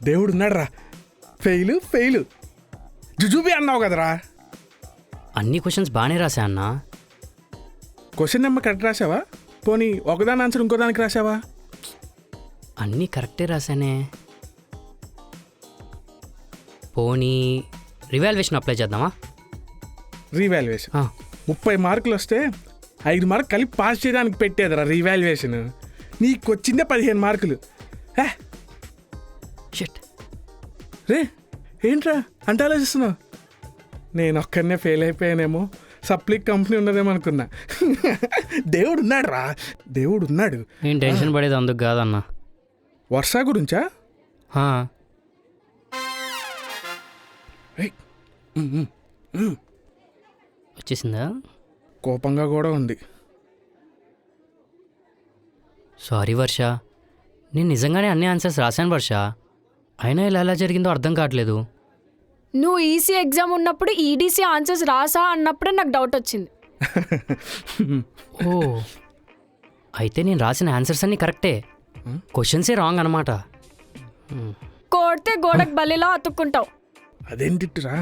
Speaker 2: దేవుడు ఉన్నాడు రా. ఫెయిల్ ఫెయిల్ జుజుబి అన్నావు కదరా.
Speaker 1: అన్ని క్వశ్చన్స్ బాగానే రాసా అన్నా.
Speaker 2: క్వశ్చన్ నెంబర్ కరెక్ట్ రాసావా? పోనీ ఒకదాని ఆన్సర్ ఇంకో దానికి రాసావా?
Speaker 1: అన్నీ కరెక్టే రాశానే. పోనీ రివాల్యుయేషన్ అప్లై చేద్దామా?
Speaker 2: రీవాల్యుయేషన్
Speaker 1: ఆ,
Speaker 2: 30 మార్కులు వస్తే 5 మార్కులు కలిపి పాస్ చేయడానికి పెట్టేదిరా రీవాల్యుయేషన్. నీకు వచ్చిందే 15 మార్కులు. హే
Speaker 1: షిట్.
Speaker 2: రే ఏంట్రా అంటే ఆలోచిస్తున్నావు? నేను ఒక్కడనే ఫెయిల్ అయిపోయానేమో, సప్లీ కంపెనీ ఉన్నదేమో అనుకున్నా. దేవుడు ఉన్నాడు రా, దేవుడు ఉన్నాడు.
Speaker 1: నేను టెన్షన్ పడేది అందుకు కాదన్నా.
Speaker 2: వర్ష గురించా?
Speaker 1: ఆ,
Speaker 2: ఏయ్, ఉమ్, ఉమ్, ఉమ్.
Speaker 1: వచ్చేసిందా?
Speaker 2: కోపంగా కూడా ఉంది.
Speaker 1: సారీ వర్ష, నేను నిజంగానే అన్ని ఆన్సర్స్ రాశాను వర్ష. అయినా ఇలా ఎలా జరిగిందో అర్థం కావట్లేదు.
Speaker 3: నువ్వు ఈసీ ఎగ్జామ్ ఉన్నప్పుడు ఈడీసీ ఆన్సర్స్ రాసా అన్నప్పుడే నాకు డౌట్ వచ్చింది.
Speaker 1: ఓ, అయితే నేను రాసిన ఆన్సర్స్ అన్నీ కరెక్టే, క్వశ్చన్సే రాంగ్ అనమాట.
Speaker 3: కొడితే గోడకు బలిలా అతుక్కుంటావు.
Speaker 2: అదేంటిరా?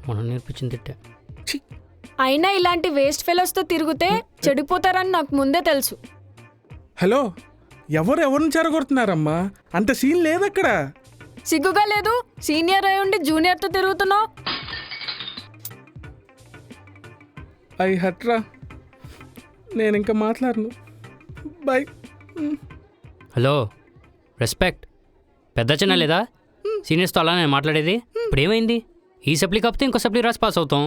Speaker 1: మనం నేర్పించింది తిట్టే.
Speaker 3: అయినా ఇలాంటి వేస్ట్ ఫెలోస్తో తిరిగితే చెడిపోతారని నాకు ముందే తెలుసు.
Speaker 2: హలో, ఎవరిని చెరగొడుతున్నారమ్మా? అంత సీన్ లేదు అక్కడ.
Speaker 3: సిగ్గుగా లేదు? సీనియర్ అయి ఉండి జూనియర్తో తిరుగుతున్నావు.
Speaker 2: ఐ హట్రా, నేను ఇంకా మాట్లాడను. బాయ్.
Speaker 1: Hello, respect. పెద్ద చిన్న లేదా? సీనియర్స్తో అలా నేను మాట్లాడేది. ఇప్పుడు ఏమైంది? ఈ సప్లీ కాకపోతే ఇంకో సప్లీ రాసి పాస్ అవుతాం.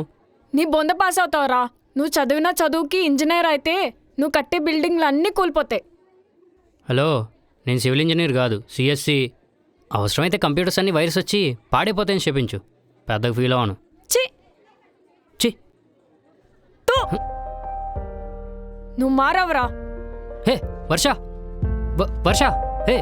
Speaker 3: నీ బొంద పాస్ అవుతావురా. నువ్వు చదివిన చదువుకి ఇంజనీర్ అయితే నువ్వు కట్టే బిల్డింగ్లు అన్నీ కూలిపోతాయి.
Speaker 1: హలో, నేను సివిల్ ఇంజనీర్ కాదు, సిఎస్సి. అవసరమైతే కంప్యూటర్స్ అన్ని వైరస్ వచ్చి పాడైపోతాయని చెప్పించు. పెద్దగా ఫీల్ అవను.
Speaker 3: చి
Speaker 1: చి.
Speaker 3: నువ్వు మారవరా.
Speaker 1: హే వర్ష, వర్ష, హే.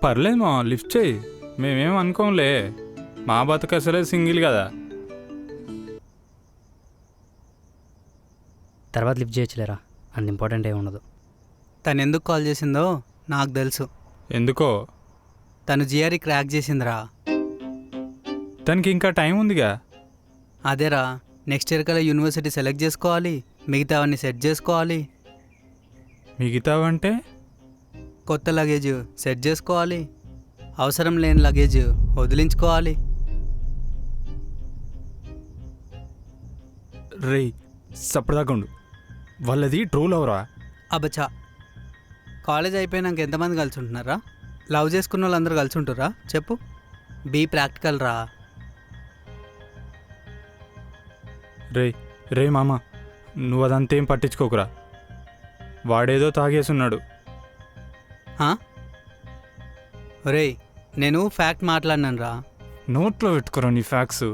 Speaker 7: పర్లేదు మా, లిఫ్ట్ చేయి. మేమేం అనుకోంలే, మా బతుకు అసలే సింగిల్ కదా.
Speaker 1: తర్వాత లిఫ్ట్ చేయొచ్చులేరా, అంత ఇంపార్టెంట్ ఏమి ఉండదు.
Speaker 6: తను ఎందుకు కాల్ చేసిందో నాకు తెలుసు.
Speaker 7: ఎందుకో?
Speaker 6: తను జిఆర్ఈ క్రాక్ చేసిందిరా.
Speaker 7: దానికి ఇంకా టైం ఉందిగా.
Speaker 6: అదేరా, నెక్స్ట్ ఇయర్ కల్లా యూనివర్సిటీ సెలెక్ట్ చేసుకోవాలి, మిగతావన్నీ సెట్ చేసుకోవాలి.
Speaker 7: మిగతావంటే?
Speaker 6: కొత్త లగేజ్ సెట్ చేసుకోవాలి, అవసరం లేని లగేజ్ వదిలించుకోవాలి.
Speaker 7: రే సప్పదాకుండు, వాళ్ళది ట్రోల్ అవరా.
Speaker 6: అబ్బచా, కాలేజ్ అయిపోయినాక ఎంతమంది కలిసి ఉంటున్నారా? లవ్ చేసుకున్న వాళ్ళందరూ కలిసి ఉంటురా? చెప్పు, బీ ప్రాక్టికల్ రా.
Speaker 7: రే రే మామ, నువ్వు అదంతేం పట్టించుకోకురా. వాడేదో తాగేసున్నాడు.
Speaker 6: ఒరేయ్, నేను ఫ్యాక్ట్ మాట్లాడినాను రా.
Speaker 7: నోట్లో పెట్టుకోరా నీ ఫ్యాక్స్.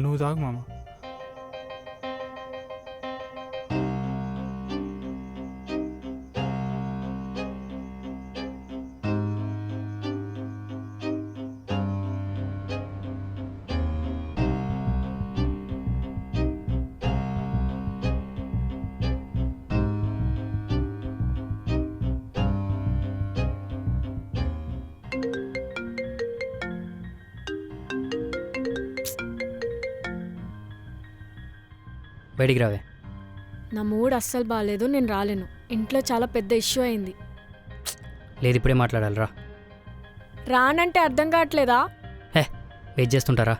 Speaker 7: నువ్వు తాగు మామ.
Speaker 1: బయటికి రావే.
Speaker 3: నా మూడ్ అస్సలు బాగాలేదు, నేను రాలేను. ఇంట్లో చాలా పెద్ద ఇష్యూ అయింది.
Speaker 1: లేదు, ఇప్పుడే మాట్లాడాలిరా.
Speaker 3: రానంటే అర్థం కావట్లేదా?
Speaker 1: హే, వెయిట్ చేస్తుంటారా?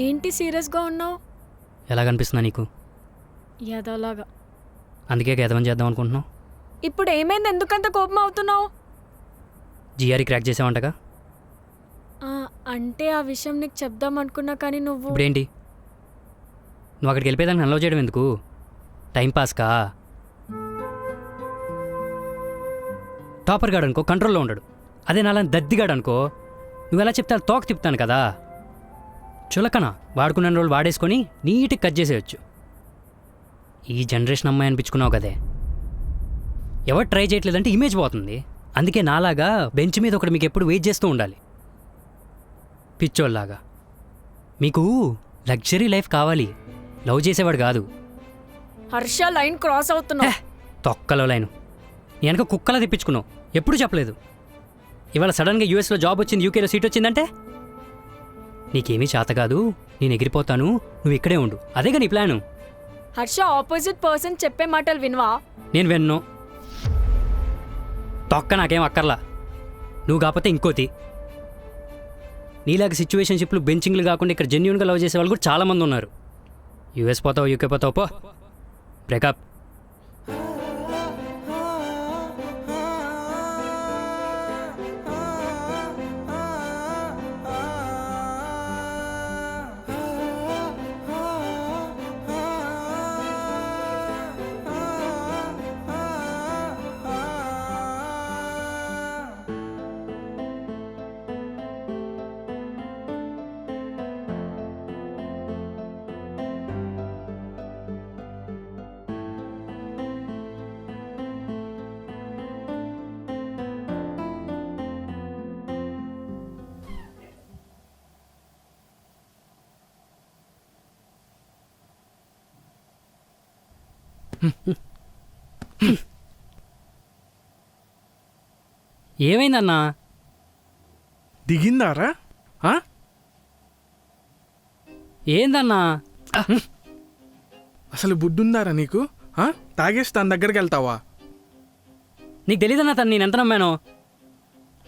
Speaker 3: ఏంటి సీరియస్గా ఉన్నావు?
Speaker 1: ఎలా కనిపిస్తుందా నీకు?
Speaker 3: ఏదోలాగా.
Speaker 1: అందుకే గెదవం చేద్దాం అనుకుంటున్నావు.
Speaker 3: ఇప్పుడు ఏమైంది? ఎందుకంత కోపం అవుతున్నావు?
Speaker 1: జిఆర్ఈ క్రాక్ చేసావంటగా.
Speaker 3: అంటే ఆ విషయం నీకు చెప్దాం అనుకున్నా కానీ నువ్వు
Speaker 1: ఇప్పుడేంటి? నువ్వు అక్కడికి వెళ్ళిపోయేదాన్ని అలౌ చేయడం ఎందుకు? టైంపాస్కా? టాపర్ గాడు అనుకో కంట్రోల్లో ఉండడు. అదే నాలా దద్దిగాడు అనుకో నువ్వు ఎలా చెప్తే అలా తోక తిప్పుతాను కదా. చులకన వాడుకున్న రోజులు వాడేసుకొని నీట్గా కట్ చేసేయచ్చు. ఈ జనరేషన్ అమ్మాయి అనిపించుకున్నావు కదే. ఎవరు ట్రై చేయట్లేదంటే ఇమేజ్ పోతుంది. అందుకే నాలాగా బెంచ్ మీద ఒకటి మీకు ఎప్పుడు వెయిట్ చేస్తూ ఉండాలి, పిచ్చోళ్ళలాగా. మీకు లగ్జరీ లైఫ్ కావాలి, లవ్ చేసేవాడు కాదు.
Speaker 3: హర్ష లైన్ క్రాస్ అవుతున్నావు.
Speaker 1: తొక్కలో లైను నీ వెనక కుక్కలా తెప్పించుకున్నావు. ఎప్పుడు చెప్పలేదు. ఇవాళ సడన్గా యూఎస్లో జాబ్ వచ్చింది, యూకేలో సీట్ వచ్చిందంటే నీకేమీ చేత కాదు, నేను ఎగిరిపోతాను, నువ్వు ఇక్కడే ఉండు. అదేగా నీ ప్లాను.
Speaker 3: హర్ష ఆపోజిట్ పర్సన్ చెప్పే మాటలు వినవా?
Speaker 1: నేను విన్ను. తొక్క నాకేం అక్కర్లా. నువ్వు కాకపోతే ఇంకోతి. నీలాగా సిచ్యువేషన్షిప్లు బెంచింగ్లు కాకుండా ఇక్కడ జెన్యున్గా లవ్ చేసే వాళ్ళు కూడా చాలామంది ఉన్నారు. యూఎస్ పోతావు, యూకే పోతావు, పో. బ్రేకప్. ఏమైందన్నా?
Speaker 2: దిగిందారా?
Speaker 1: ఏందన్నా?
Speaker 2: అసలు బుద్ధుందారా నీకు? తాగేసి తన దగ్గరికి వెళ్తావా?
Speaker 1: నీకు తెలీదన్నా తను నేను ఎంత నమ్మానో.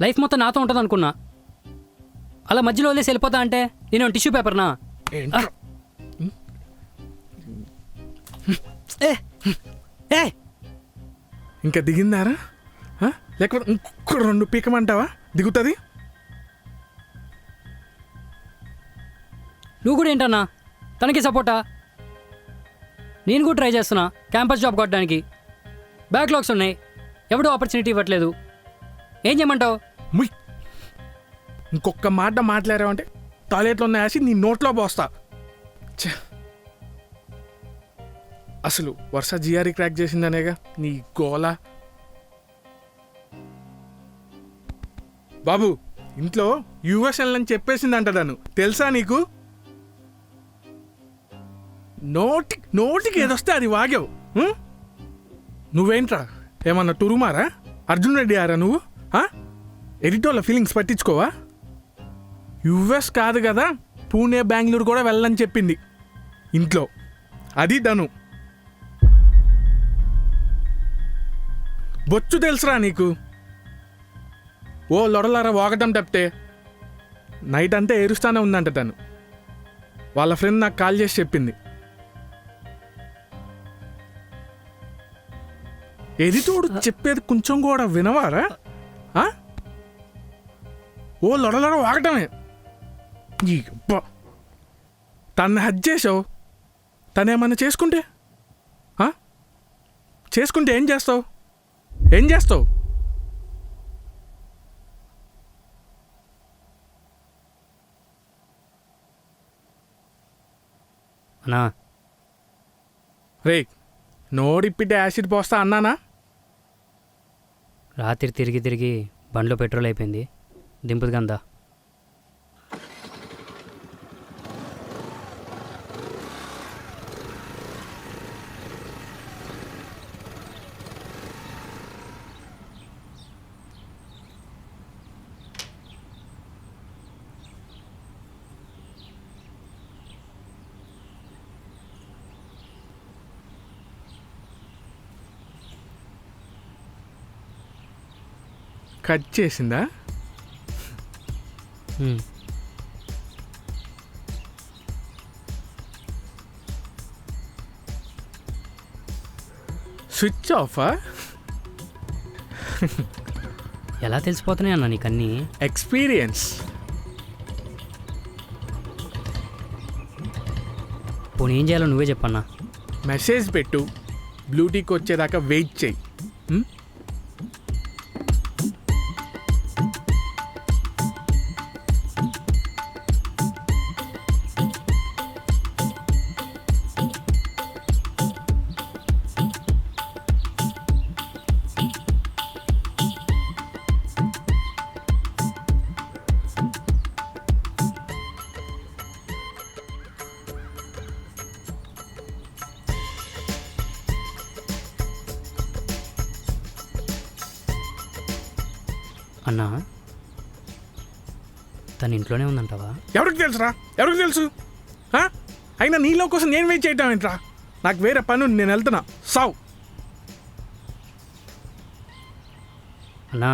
Speaker 1: లైఫ్ మొత్తం నాతో ఉంటుంది అనుకున్నా. అలా మధ్యలో వదిలేసి వెళ్ళిపోతా అంటే నేను టిష్యూ పేపర్నా?
Speaker 2: ఏంట్రా?
Speaker 1: ఏ ఏ
Speaker 2: ఇంకా దిగిందారా? లేకపోతే ఇంకొక 2 పీకమంటావా? దిగుతుంది.
Speaker 1: నువ్వు కూడా ఏంటన్నా తనకి సపోర్టా? నేను కూడా ట్రై చేస్తున్నా క్యాంపస్ జాబ్ కొట్టడానికి. బ్యాక్లాగ్స్ ఉన్నాయి, ఎవడూ ఆపర్చునిటీ ఇవ్వట్లేదు. ఏం చేయమంటావు?
Speaker 2: ముయ్, ఇంకొక మాట మాట్లాడావంటే టాయిలెట్లో ఉన్న యాసి నీ నోట్లో పోస్తా. ఛే, అసలు వర్ష జిఆర్ఈ క్రాక్ చేసిందనేగా నీ గోల. బాబు, ఇంట్లో యూఎస్ వెళ్ళని చెప్పేసిందంట తను, తెలుసా నీకు? నోటికి ఏదొస్తే అది వాగావు. నువ్వేంట్రా ఏమన్నా టురుమారా? అర్జున్ రెడ్డి ఆరా నువ్వు? ఎడిటోళ్ళ ఫీలింగ్స్ పట్టించుకోవా? యుఎస్ కాదు కదా, పూణే బెంగళూరు కూడా వెళ్ళని చెప్పింది ఇంట్లో. అది తను. బొచ్చు తెలుసురా నీకు? ఓ లొడలారా వాగటం తప్పితే నైట్ అంతా ఏరుస్తానే ఉందంట తను. వాళ్ళ ఫ్రెండ్ నాకు కాల్ చేసి చెప్పింది. ఎదితోడు చెప్పేది కొంచెం కూడా వినవారా? ఓ లొడలొడ వాగటమే. తన్ని హజ్ చేసావు, తనేమన్నా చేసుకుంటే ఏం చేస్తావు?
Speaker 1: అన్నా
Speaker 2: రే, నోడిప్పితే యాసిడ్ పోస్తా అన్నానా?
Speaker 1: రాత్రి తిరిగి తిరిగి బండ్లో పెట్రోల్ అయిపోయింది, దింపుది కందా.
Speaker 2: కట్ చేసిందా? స్విచ్ ఆఫా?
Speaker 1: ఎలా తెలిసిపోతున్నాయి అన్న నీకన్నీ?
Speaker 2: ఎక్స్పీరియన్స్.
Speaker 1: పోనీ ఏం చేయాలో నువ్వే చెప్పన్నా.
Speaker 2: మెసేజ్ పెట్టు, బ్లూటీకి వచ్చేదాకా వెయిట్ చెయ్యి.
Speaker 1: అన్నా తను ఇంట్లోనే ఉందంటావా?
Speaker 2: ఎవరికి తెలుసురా? ఎవరికి తెలుసు? అయినా నీలో కోసం నేను వెయిట్ చేయటం ఏంట్రా? నాకు వేరే పని ఉంది, నేను వెళ్తున్నా. సావ్.
Speaker 1: అన్నా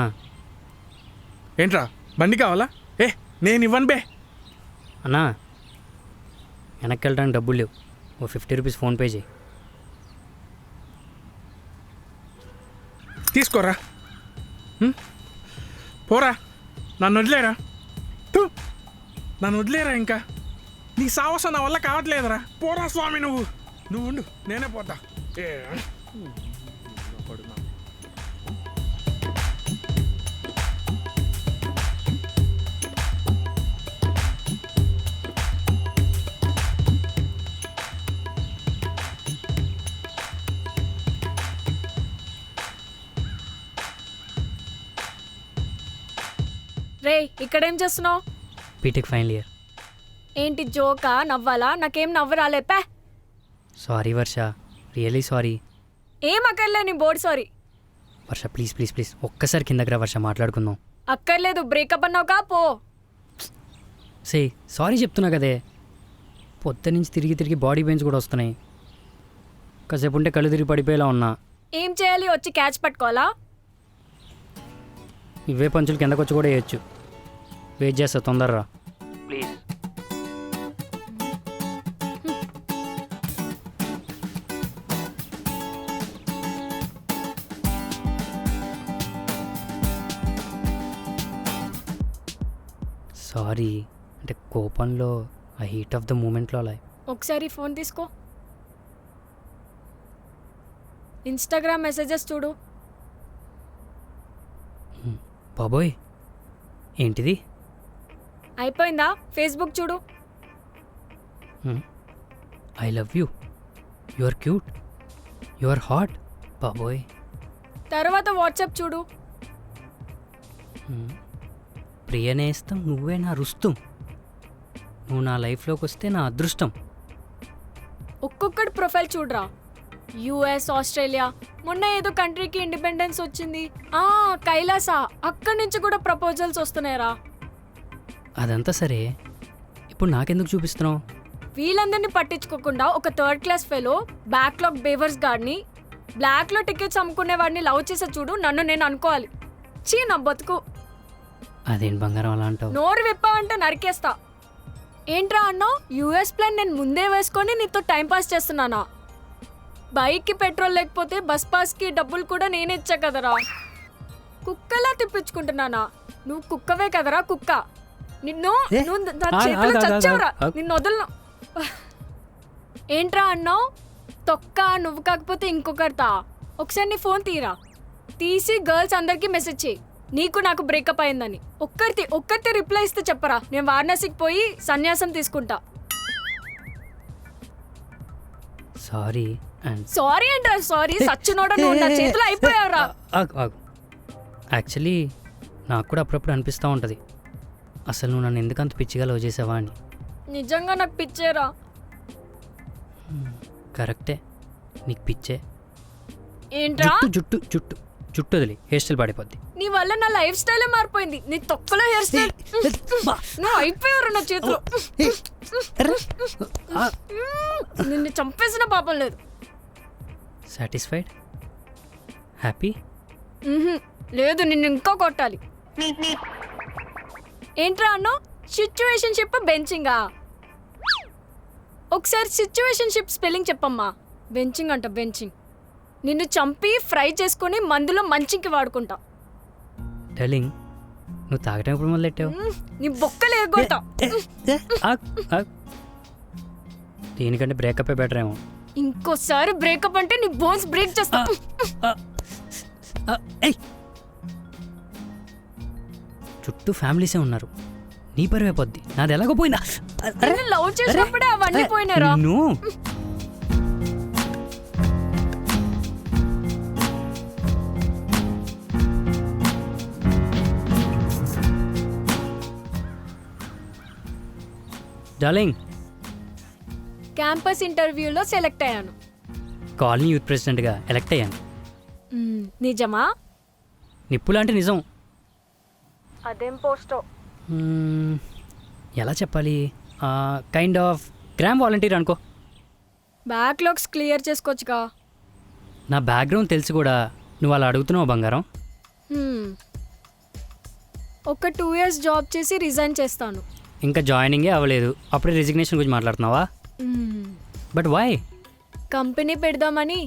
Speaker 2: ఏంట్రా బండి కావాలా? నేను ఇవ్వను బే.
Speaker 1: అన్నా వెనక్కి వెళ్ళడానికి డబ్బులు లేవు, ఓ 50 రూపీస్ ఫోన్పే చేయి.
Speaker 2: తీసుకోరా. పోరా, నన్ను వదిలేరా. నన్ను వదిలేరా. ఇంకా నీ సాహసం నా వల్ల కావట్లేదురా. పోరా స్వామి. నువ్వు ఉండు, నేనే పోతా.
Speaker 3: రే ఇక్కడేం చేస్తున్నావు?
Speaker 1: BTech final year.
Speaker 3: ఏంటి జోకా? నవ్వాలా? నాకేం నవ్వు రాలేపా.
Speaker 1: Sorry Varsha, really sorry.
Speaker 3: ఏం అక్కర్లే నీ board sorry.
Speaker 1: Varsha please please please ఒక్కసారి కిందకి రా వర్ష, మాట్లాడుకుందాం.
Speaker 3: అక్కర్లేదు, బ్రేకప్ అన్నావుగా, పో.
Speaker 1: సే సారీ చెప్తున్నా కదే. పొద్దు నుంచి తిరిగి తిరిగి బాడీ పెయిన్స్ కూడా వస్తున్నాయి. కాసేపు ఉంటే కళ్ళు తిరిగి పడిపోయేలా ఉన్నా.
Speaker 3: ఏం చేయాలి? వచ్చి క్యాచ్ పట్టుకోవాలా?
Speaker 1: ఇవే పంచులు కిందకు వచ్చి కూడా వేయచ్చు. వెయిట్ చేస్తా, తొందరరా ప్లీజ్. సారీ అంటే కోపంలో ఆ హీట్ ఆఫ్ ద మూమెంట్లో అలా.
Speaker 3: ఒకసారి ఫోన్ తీసుకో, ఇన్స్టాగ్రామ్ మెసేజెస్ చూడు.
Speaker 1: బాబోయ్ ఏంటిది?
Speaker 3: అయిపోయిందా? ఫేస్బుక్ చూడు.
Speaker 1: I love you, you are cute, you are hot. బాబోయ్.
Speaker 3: తర్వాత వాట్సాప్ చూడు.
Speaker 1: ప్రియనేస్తం నువ్వే నా రుస్తుం, నువ్వు నా లైఫ్లోకి వస్తే నా అదృష్టం.
Speaker 3: ఒక్కొక్కటి ప్రొఫైల్ చూడరా. యుఎస్, ఆస్ట్రేలియా, మొన్న ఏదో కంట్రీకి ఇండిపెండెన్స్ వచ్చింది. కైలాస, అక్కడి నుంచి కూడా ప్రపోజల్స్ వస్తున్నాయరా.
Speaker 1: అదంతా సరే, ఇప్పుడు నాకెందుకు చూపిస్తున్నావు?
Speaker 3: వీళ్ళందరినీ పట్టించుకోకుండా ఒక 3rd క్లాస్ ఫెలో బ్యాక్లాగ్ బేవర్స్ గాడిని, బ్లాక్లో టికెట్స్ అమ్ముకునే వాడిని లవ్ చేసే చూడు. నన్ను నేను అనుకోవాలి. చీ నా బతుకు.
Speaker 1: అదేంటి బంగారం అలా అంటావు?
Speaker 3: నోరు విప్పావంటే నరికేస్తా. ఏంట్రా అన్నావు? యూఎస్ ప్లాన్ నేను ముందే వేసుకొని నీతో టైంపాస్ చేస్తున్నానా? బైక్కి పెట్రోల్ లేకపోతే బస్ పాస్కి డబ్బులు కూడా నేనే ఇచ్చా కదరా. కుక్కలా తిప్పించుకుంటున్నానా? నువ్వు కుక్కవే కదరా, కుక్క. నిన్ను నా చేతిలో చచ్చావురా. నిన్ను వదలను. ఏంట్రా అన్నావు? తొక్క. నువ్వు కాకపోతే ఇంకొకరితా. ఒకసారి నీ ఫోన్ తీరా, తీసి గర్ల్స్ అందరికీ మెసేజ్ చేయి, నీకు నాకు బ్రేకప్ అయిందని. ఒక్కరితే రిప్లై ఇస్తే చెప్పరా, నేను వారణాసికి పోయి సన్యాసం తీసుకుంటా.
Speaker 1: సారీ.
Speaker 3: సారీ ఏంట్రా సారీ? సచ్చినోడా నువ్వు నా చేతిలో అయిపోయావురా.
Speaker 1: యాక్చువల్లీ నాకు కూడా అప్పుడప్పుడు అనిపిస్తూ ఉంటుంది, అసలు నువ్వు నన్ను ఎందుకు అంత పిచ్చిగా లవ్ చేసావా అని.
Speaker 3: నిజంగా నాకు పిచ్చేరా.
Speaker 1: కరెక్టే, నీకు పిచ్చే.
Speaker 3: ఏంట్రా?
Speaker 1: జుట్టు జుట్టు జుట్టు వదిలి హెయిర్ స్టైల్ పడిపోద్ది.
Speaker 3: నీ వల్ల నా లైఫ్ స్టైలే మారిపోయింది. నీ తొక్కలో హెయిర్ స్టైల్. నువ్వు అయిపోయావురా నా చేతిలో. నిన్ను చంపేసిన పాపం లేదు.
Speaker 1: సాటిస్ఫైడ్? హ్యాపీ?
Speaker 3: లేదు, నిన్ను ఇంకా కొట్టాలి. ఏంట్రా అన్నో? సిచ్యువేషన్షిప్ బెంచింగా? ఒకసారి సిచ్యువేషన్షిప్ స్పెల్లింగ్ చెప్పమ్మా. బెంచింగ్ అంట, బెంచింగ్. నిన్ను చంపి ఫ్రై చేసుకొని మందులో మంచికి వాడుకుంటా.
Speaker 1: డార్లింగ్ నువ్వు తాగటం ఎప్పుడు మొదలెట్టావు?
Speaker 3: నీ బొక్కలు ఎరగొడతా.
Speaker 1: ఆగ్, ఆగ్. దీనికంటే బ్రేకప్ బెటర్ ఏమో.
Speaker 3: ఇంకోసారి బ్రేకప్ అంటే నీ బోన్స్ బ్రేక్ చేస్తా.
Speaker 1: ఏయ్ చుట్టూ ఫ్యామిలీసే ఉన్నారు, నీ పరువే పొద్ది, నాది ఎలాగో పోయిందా?
Speaker 3: నిన్ను లవ్ చేసినప్పుడే అవన్నీ పోయినారా?
Speaker 1: నువ్వు డార్లింగ్
Speaker 3: క్యాంపస్ ఇంటర్వ్యూలో సెలెక్ట్ అయ్యాను.
Speaker 1: కాలనీ యూత్ ప్రెసిడెంట్గా ఎలక్ట్ అయ్యాను.
Speaker 3: నిజమా?
Speaker 1: నిప్పు లాంటి నిజం.
Speaker 3: అదేం పోస్టో?
Speaker 1: ఎలా చెప్పాలి, కైండ్ ఆఫ్ గ్రామ్ వాలంటీర్ అనుకో.
Speaker 3: బ్యాక్లాగ్స్ క్లియర్ చేసుకోవచ్చుగా.
Speaker 1: నా బ్యాక్గ్రౌండ్ తెలిసి కూడా నువ్వు అలా అడుగుతున్నావు బంగారం.
Speaker 3: ఒక 2 years జాబ్ చేసి రిజైన్ చేస్తాను.
Speaker 1: ఇంకా జాయినింగే అవ్వలేదు, అప్పుడే రిజిగ్నేషన్ గురించి మాట్లాడుతున్నావా? But why?
Speaker 3: కంపెనీ పెడదామని.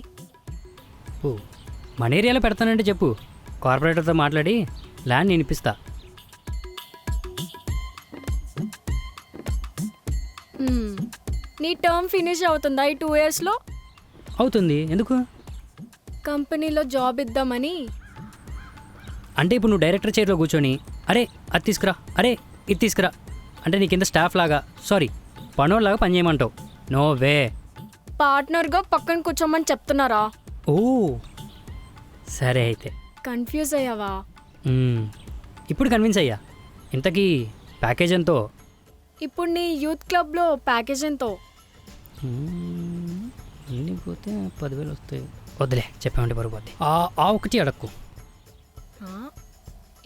Speaker 1: ఓ మన ఏరియాలో పెడతానంటే చెప్పు, కార్పొరేటర్తో మాట్లాడి ల్యాండ్ నేను ఇప్పిస్తా.
Speaker 3: నీ టర్మ్ ఫినిష్ అవుతుందా ఈ 2 yearsలో?
Speaker 1: అవుతుంది, ఎందుకు?
Speaker 3: కంపెనీలో జాబ్ ఇద్దామని.
Speaker 1: అంటే ఇప్పుడు నువ్వు డైరెక్టర్ చైర్లో కూర్చొని అరే అది తీసుకురా, అరే ఇది తీసుకురా అంటే నీ కింద స్టాఫ్ లాగా, సారీ పనోళ్ళలాగా పని చేయమంటావు. No way.
Speaker 3: పార్ట్నర్గా పక్కన కూర్చోమని చెప్తున్నారా?
Speaker 1: ఓ సరే అయితే.
Speaker 3: కన్ఫ్యూజ్ అయ్యావా?
Speaker 1: ఇప్పుడు కన్విన్స్ అయ్యా. ఇంతకీ ప్యాకేజ్ ఎంతో?
Speaker 3: ఇప్పుడు నీ యూత్ క్లబ్లో ప్యాకేజ్ ఎంతో?
Speaker 1: ఎన్ని పోతే 10,000 వస్తాయి. వద్దులే, చెప్పామంటే బరువు పోద్ది. ఆ ఒకటి అడక్కు.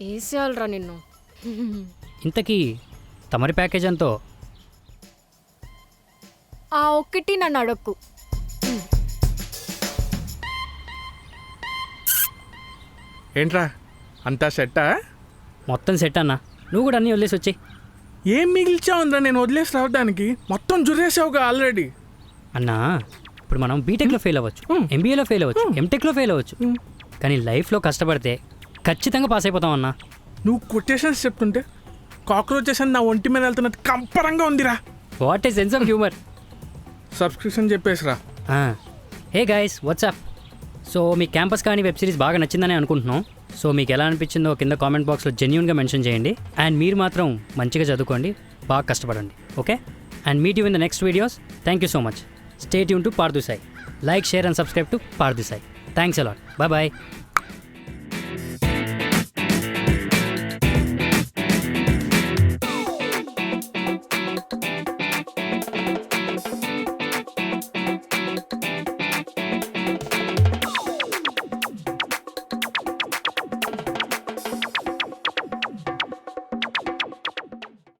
Speaker 3: వేసేయాలరా నిన్ను.
Speaker 1: ఇంతకీ తమరి ప్యాకేజ్ ఎంతో?
Speaker 3: ఆ ఒక్కటి నన్ను అడక్కు.
Speaker 2: ఏంట్రా అంతా సెట్టా?
Speaker 1: మొత్తం సెట్ అన్నా, నువ్వు కూడా అన్నీ వదిలేసి వచ్చి.
Speaker 2: ఏం మిగిల్చావుందా నేను వదిలేసి రావడానికి? మొత్తం జుర్రేసావుగా ఆల్రెడీ.
Speaker 1: అన్నా ఇప్పుడు మనం బీటెక్లో ఫెయిల్ అవ్వచ్చు, ఎంబీఏలో ఫెయిల్ అవ్వచ్చు, ఎంటెక్లో ఫెయిల్ అవ్వచ్చు, కానీ లైఫ్లో కష్టపడితే ఖచ్చితంగా పాస్ అయిపోతాం అన్నా.
Speaker 2: నువ్వు కొటేషన్స్ చెప్తుంటే కాక్రోచెస్ అని నా ఒంటి మీద వెళ్తున్నట్టు కంపరంగా ఉందిరా.
Speaker 1: What a sense of humour.
Speaker 2: Subscription చెప్పేసిరా.
Speaker 1: Hey guys what's up. సో మీ క్యాంపస్ కానీ వెబ్ సిరీస్ బాగా నచ్చిందని అనుకుంటున్నాం. సో మీకు ఎలా అనిపించిందో కింద కామెంట్ బాక్స్లో జెన్యూన్గా మెన్షన్ చేయండి. అండ్ మీరు మాత్రం మంచిగా చదువుకోండి, బాగా కష్టపడండి, okay? And meet you in the next videos. Thank you so much. Stay tune to Parthu Sai. Like, share and subscribe to Parthu Sai. Thanks a lot. Bye bye.